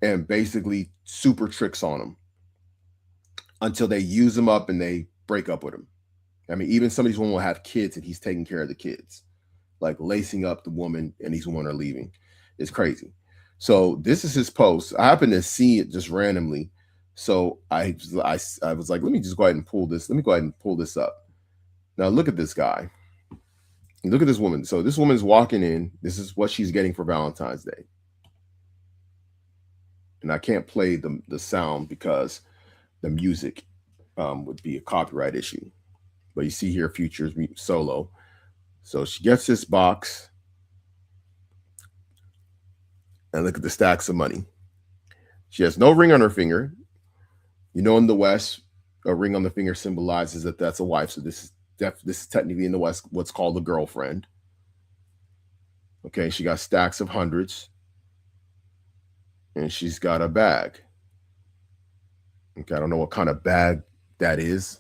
and basically super tricks on them until they use him up and they break up with him. I mean, even some of these women will have kids and he's taking care of the kids, like lacing up the woman, and these women are leaving. It's crazy. So this is his post. I happened to see it just randomly. So I was like, let me just go ahead and pull this. Let me go ahead and pull this up. Now look at this guy. Look at this woman. So this woman's walking in. This is what she's getting for Valentine's Day. And I can't play the sound because the music would be a copyright issue. But you see here, Future's solo. So she gets this box. And look at the stacks of money. She has no ring on her finger. In the West, a ring on the finger symbolizes that that's a wife. So this is technically in the West what's called a girlfriend. Okay, she got stacks of hundreds, and she's got a bag. Okay, I don't know what kind of bag that is.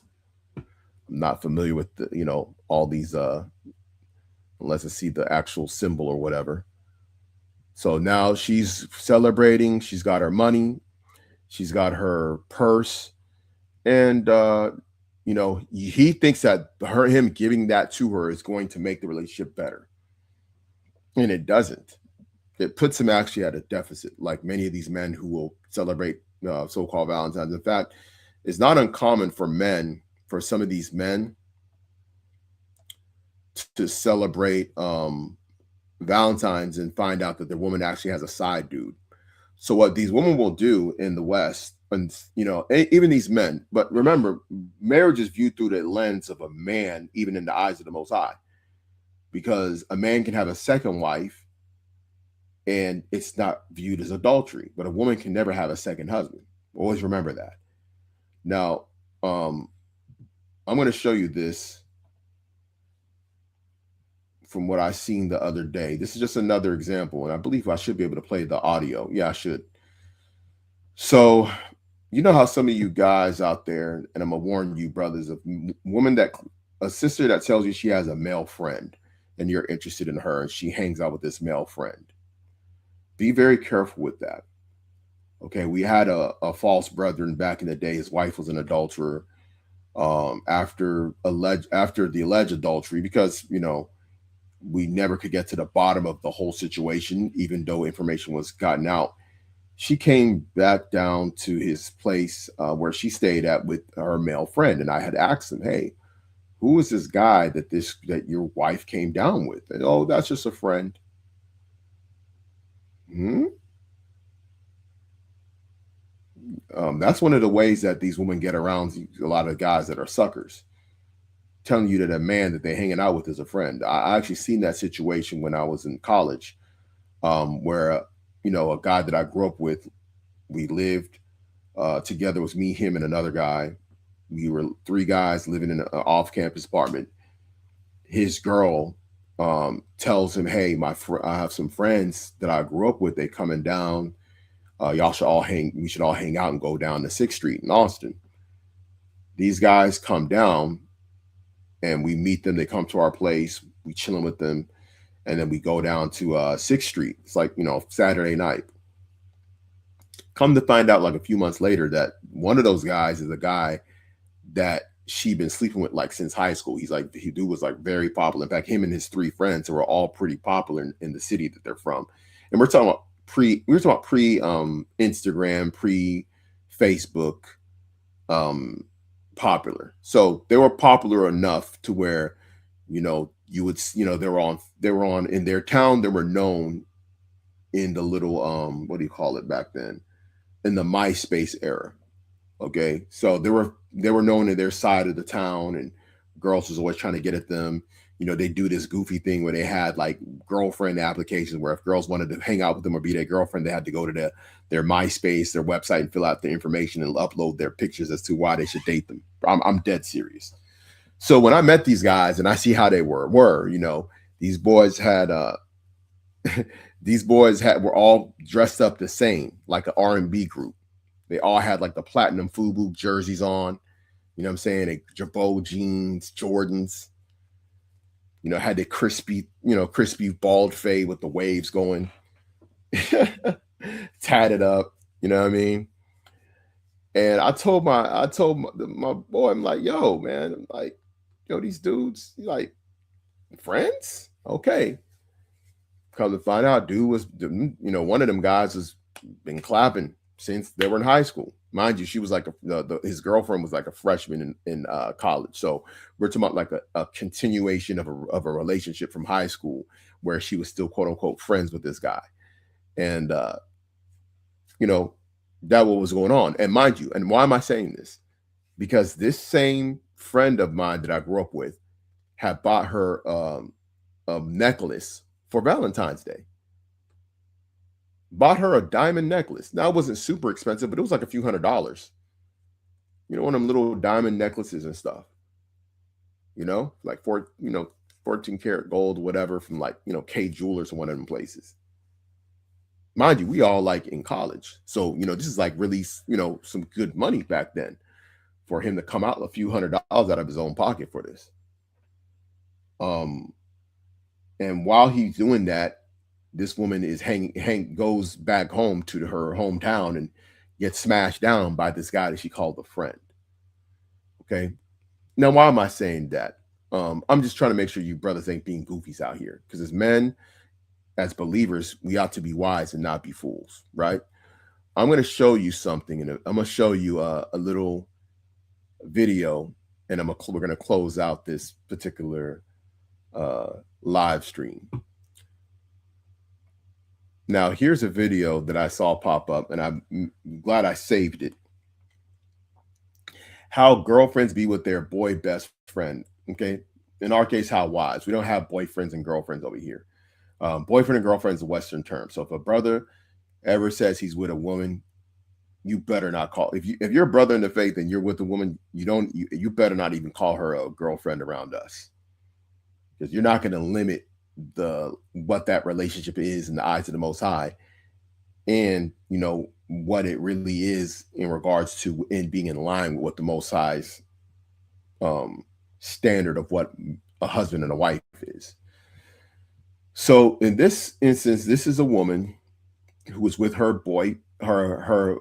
I'm not familiar with the, all these unless I see the actual symbol or whatever. So now she's celebrating, she's got her money, she's got her purse, and he thinks that him giving that to her is going to make the relationship better. And it doesn't. It puts him actually at a deficit, like many of these men who will celebrate so-called Valentine's. In fact, it's not uncommon for some of these men to celebrate Valentine's and find out that the woman actually has a side dude. So what these women will do in the West, and even these men, but remember, marriage is viewed through the lens of a man, even in the eyes of the Most High, because a man can have a second wife and it's not viewed as adultery, but a woman can never have a second husband. Always remember that. Now, I'm going to show you this from what I seen the other day. This is just another example, and I believe I should be able to play the audio. Yeah, I should. So, you know how some of you guys out there, and I'm gonna warn you, brothers, of a sister that tells you she has a male friend, and you're interested in her, and she hangs out with this male friend. Be very careful with that. Okay, we had a false brethren back in the day. His wife was an adulterer. After the alleged adultery, because we never could get to the bottom of the whole situation, even though information was gotten out. She came back down to his place where she stayed at with her male friend, and I had asked him, "Hey, who is this guy that your wife came down with?" And, "Oh, that's just a friend." That's one of the ways that these women get around a lot of guys that are suckers, telling you that a man that they're hanging out with is a friend. I actually seen that situation when I was in college, where a guy that I grew up with, we lived together. It was me, him, and another guy. We were three guys living in an off-campus apartment. His girl tells him, "Hey, I have some friends that I grew up with. They coming down. We should all hang out and go down to 6th Street in Austin." These guys come down, and we meet them. They come to our place. We chilling with them, and then we go down to 6th Street. It's like Saturday night. Come to find out, like a few months later, that one of those guys is a guy that she'd been sleeping with like since high school. He dude was like very popular. In fact, him and his three friends were all pretty popular in the city that they're from. And we're talking about pre Instagram, pre Facebook, popular. So they were popular enough to where, you would, they were on in their town. They were known in the little, what do you call it back then? In the MySpace era. Okay. So they were known in their side of the town, and girls was always trying to get at them. They do this goofy thing where they had like girlfriend applications where if girls wanted to hang out with them or be their girlfriend, they had to go to their MySpace, their website, and fill out the information and upload their pictures as to why they should date them. I'm dead serious. So when I met these guys and I see how they were, these boys were all dressed up the same, like an R&B group. They all had like the platinum FUBU jerseys on, you know what I'm saying? They Jabot jeans, Jordans, had the crispy bald fade with the waves going, tatted up, you know what I mean? And I told my boy, I'm like, "Yo, man," I'm like, these dudes, like, friends? Okay. Come to find out, dude was, one of them guys has been clapping since they were in high school. Mind you, she was like his girlfriend was like a freshman in college. So we're talking about like a continuation of a relationship from high school where she was still quote unquote friends with this guy. And, that what was going on. And mind you, and why am I saying this? Because this same friend of mine that I grew up with had bought her a necklace for Valentine's Day. Bought her a diamond necklace. Now, it wasn't super expensive, but it was like a few $100s. One of them little diamond necklaces and stuff. Like $4,000, 14 karat gold, whatever, from like, K Jewelers or one of them places. Mind you, we all like in college. So, this is like really, some good money back then for him to come out a few $100s out of his own pocket for this. And while he's doing that, this woman is goes back home to her hometown and gets smashed down by this guy that she called a friend. Okay. Now, why am I saying that? I'm just trying to make sure you brothers ain't being goofies out here. Because as men, as believers, we ought to be wise and not be fools, right? I'm going to show you something, and I'm going to show you a little video, and we're going to close out this particular live stream. Now, here's a video that I saw pop up, and I'm glad I saved it. How girlfriends be with their boy best friend. Okay. In our case, how wives. We don't have boyfriends and girlfriends over here. Boyfriend and girlfriend is a Western term. So if a brother ever says he's with a woman, you better not call. If you're a brother in the faith and you're with a woman, you better not even call her a girlfriend around us, because you're not going to limit what that relationship is in the eyes of the Most High, and what it really is in regards to being in line with what the Most High's standard of what a husband and a wife is. So in this instance, this is a woman who was with her boy, her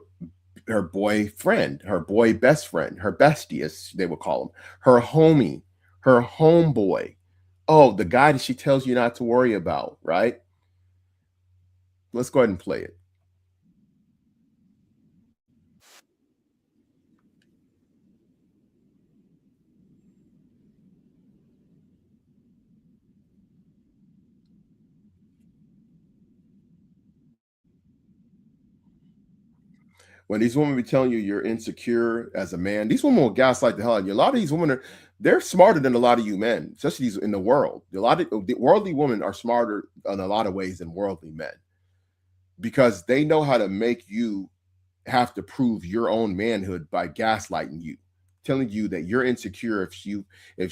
boyfriend, her boy best friend, her bestie, as they would call him, her homie, her homeboy. Oh, the guy that she tells you not to worry about, right? Let's go ahead and play it. When these women be telling you you're insecure as a man, these women will gaslight the hell out of you. A lot of these women they're smarter than a lot of you men, especially these in the world. A lot of the worldly women are smarter in a lot of ways than worldly men, because they know how to make you have to prove your own manhood by gaslighting you, telling you that you're insecure if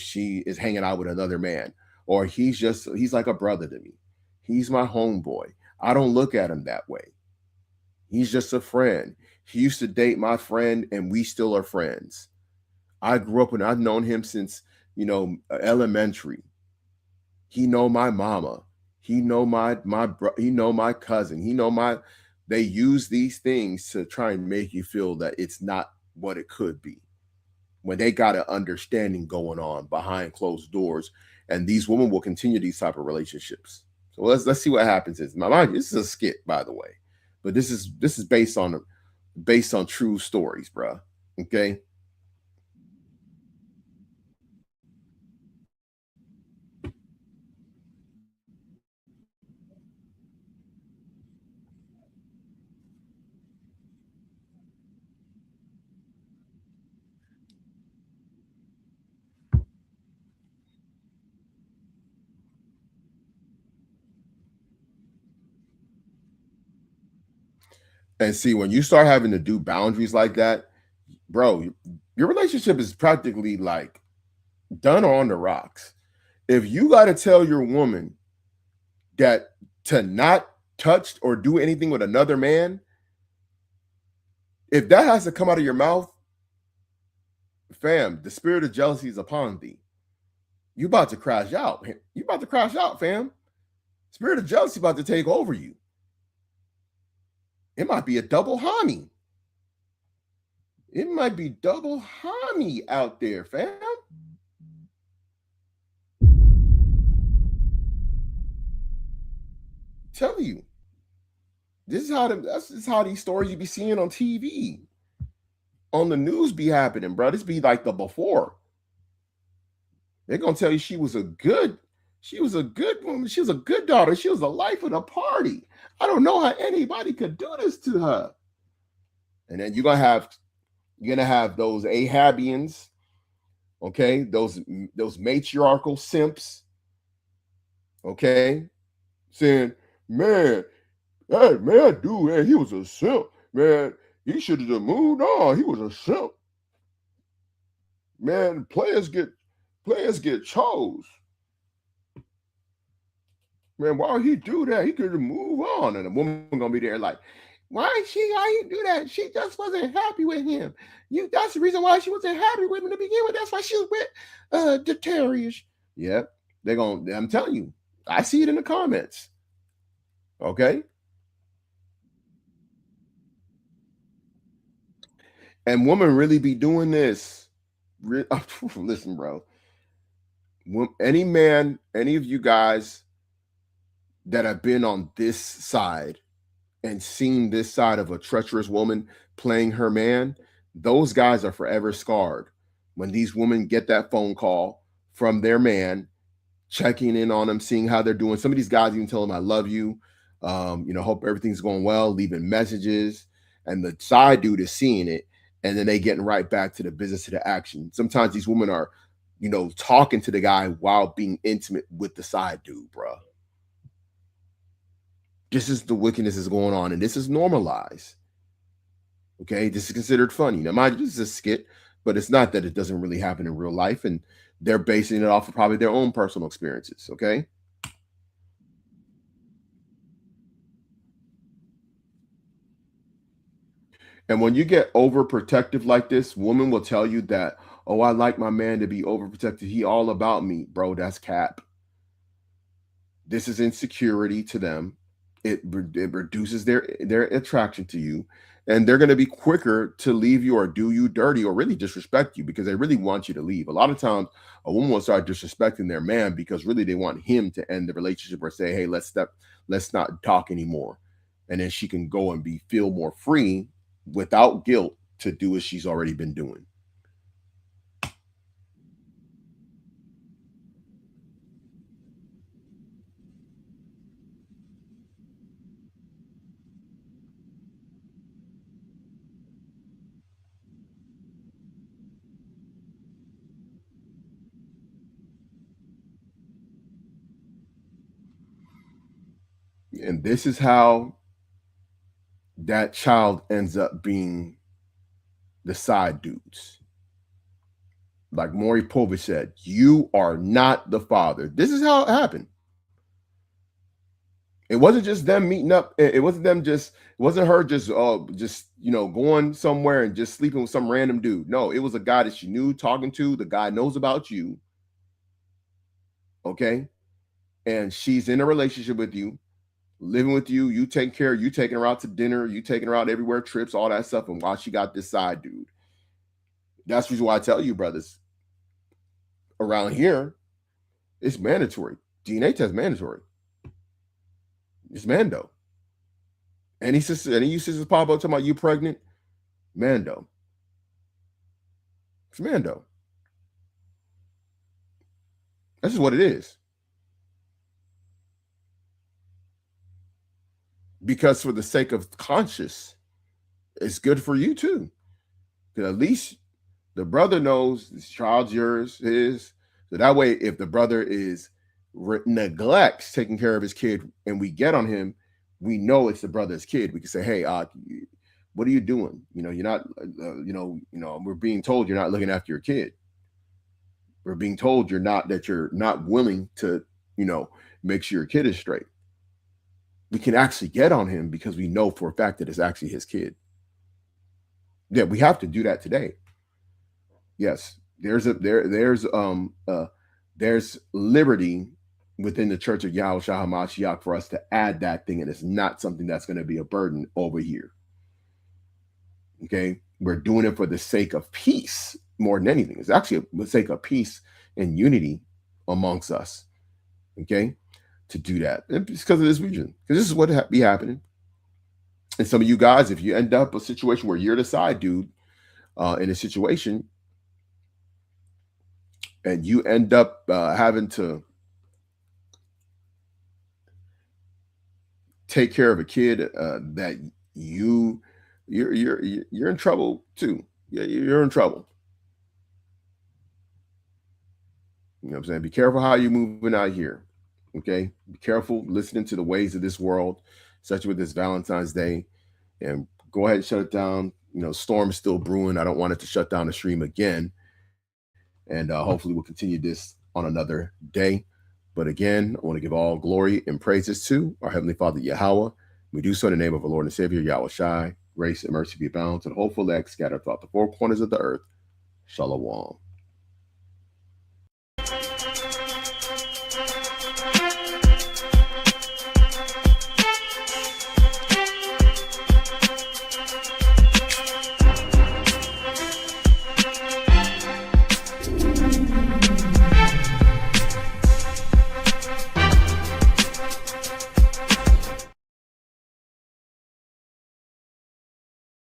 she is hanging out with another man, or he's like a brother to me. He's my homeboy. I don't look at him that way. He's just a friend. He used to date my friend and we still are friends. I grew up and I've known him since, elementary. He know my mama. He know he know my cousin. They use these things to try and make you feel that it's not what it could be, when they got an understanding going on behind closed doors. And these women will continue these type of relationships. So let's see what happens. This is a skit, by the way, but this is based on true stories, bro. Okay. And see, when you start having to do boundaries like that, bro, your relationship is practically like done or on the rocks. If you got to tell your woman that to not touch or do anything with another man, if that has to come out of your mouth, fam, the spirit of jealousy is upon thee. You about to crash out. You about to crash out, fam. Spirit of jealousy about to take over you. It might be a double homie. It might be double homie out there, fam. Tell you, this is how these stories you be seeing on TV, on the news be happening, bro. This be like the before. They're gonna tell you she was a good woman. She was a good daughter. She was the life of the party. I don't know how anybody could do this to her. And then you're gonna have those Ahabians, okay, those matriarchal simps, okay, saying, man, hey man, dude, man, he was a simp, man. He should have moved on. He was a simp. Man, players get chose. Man, why would he do that? He could move on. And the woman gonna be there like, why he do that? She just wasn't happy with him. That's the reason why she wasn't happy with him to begin with. That's why she was with Darius. Yep. I'm telling you, I see it in the comments. Okay. And women really be doing this. Listen, bro. Any man, any of you guys that have been on this side and seen this side of a treacherous woman playing her man, those guys are forever scarred. When these women get that phone call from their man, checking in on them, seeing how they're doing. Some of these guys even tell them, I love you. Hope everything's going well, leaving messages. And the side dude is seeing it. And then they getting right back to the business, to the action. Sometimes these women are, talking to the guy while being intimate with the side dude, bro. This is the wickedness is going on, and this is normalized. Okay, this is considered funny. Now, mind you, this is a skit, but it's not that it doesn't really happen in real life, and they're basing it off of probably their own personal experiences. Okay. And when you get overprotective like this, woman will tell you that, oh, I like my man to be overprotected. He all about me. Bro, that's cap. This is insecurity to them. It reduces their attraction to you. And they're going to be quicker to leave you or do you dirty or really disrespect you because they really want you to leave. A lot of times a woman will start disrespecting their man because really they want him to end the relationship or say, hey, let's not talk anymore. And then she can go and feel more free without guilt to do what she's already been doing. And this is how that child ends up being the side dudes. Like Maury Povich said, you are not the father. This is how it happened. It wasn't just them meeting up. It wasn't her just going somewhere and just sleeping with some random dude. No, it was a guy that she knew, talking to. The guy knows about you. Okay. And she's in a relationship with you, living with you. You taking care, you taking her out to dinner, you taking her out everywhere, trips, all that stuff. And while she got this side dude. That's the reason why I tell you, brothers, around here, it's mandatory. DNA test mandatory. It's Mando. Any you sisters pop up talking about you pregnant? Mando. It's Mando. That's just what it is. Because for the sake of conscience, it's good for you too. Because at least the brother knows this child's yours, his. So that way, if the brother neglects taking care of his kid and we get on him, we know it's the brother's kid. We can say, hey, what are you doing? You're not, we're being told you're not looking after your kid. We're being told you're not willing to, make sure your kid is straight. We can actually get on him because we know for a fact that it's actually his kid. Yeah, we have to do that today. Yes, there's liberty within the Church of Yahushua HaMashiach for us to add that thing, and it's not something that's going to be a burden over here. Okay, we're doing it for the sake of peace more than anything. It's actually the sake of peace and unity amongst us. Okay, to do that, and it's because of this region, because this is what be happening. And some of you guys, if you end up a situation where you're the side dude in a situation, and you end up having to take care of a kid that you're in trouble too. Yeah, you're in trouble. You know what I'm saying? Be careful how you're moving out here. Okay, be careful listening to the ways of this world, such with this Valentine's Day, and go ahead and shut it down. Storm is still brewing. I don't want it to shut down the stream again. And hopefully we'll continue this on another day. But again, I want to give all glory and praises to our Heavenly Father, Yahweh. We do so in the name of our Lord and Savior, Yahweh Shai. Grace and mercy be bound to the hopeful elect scattered throughout the four corners of the earth. Shalom.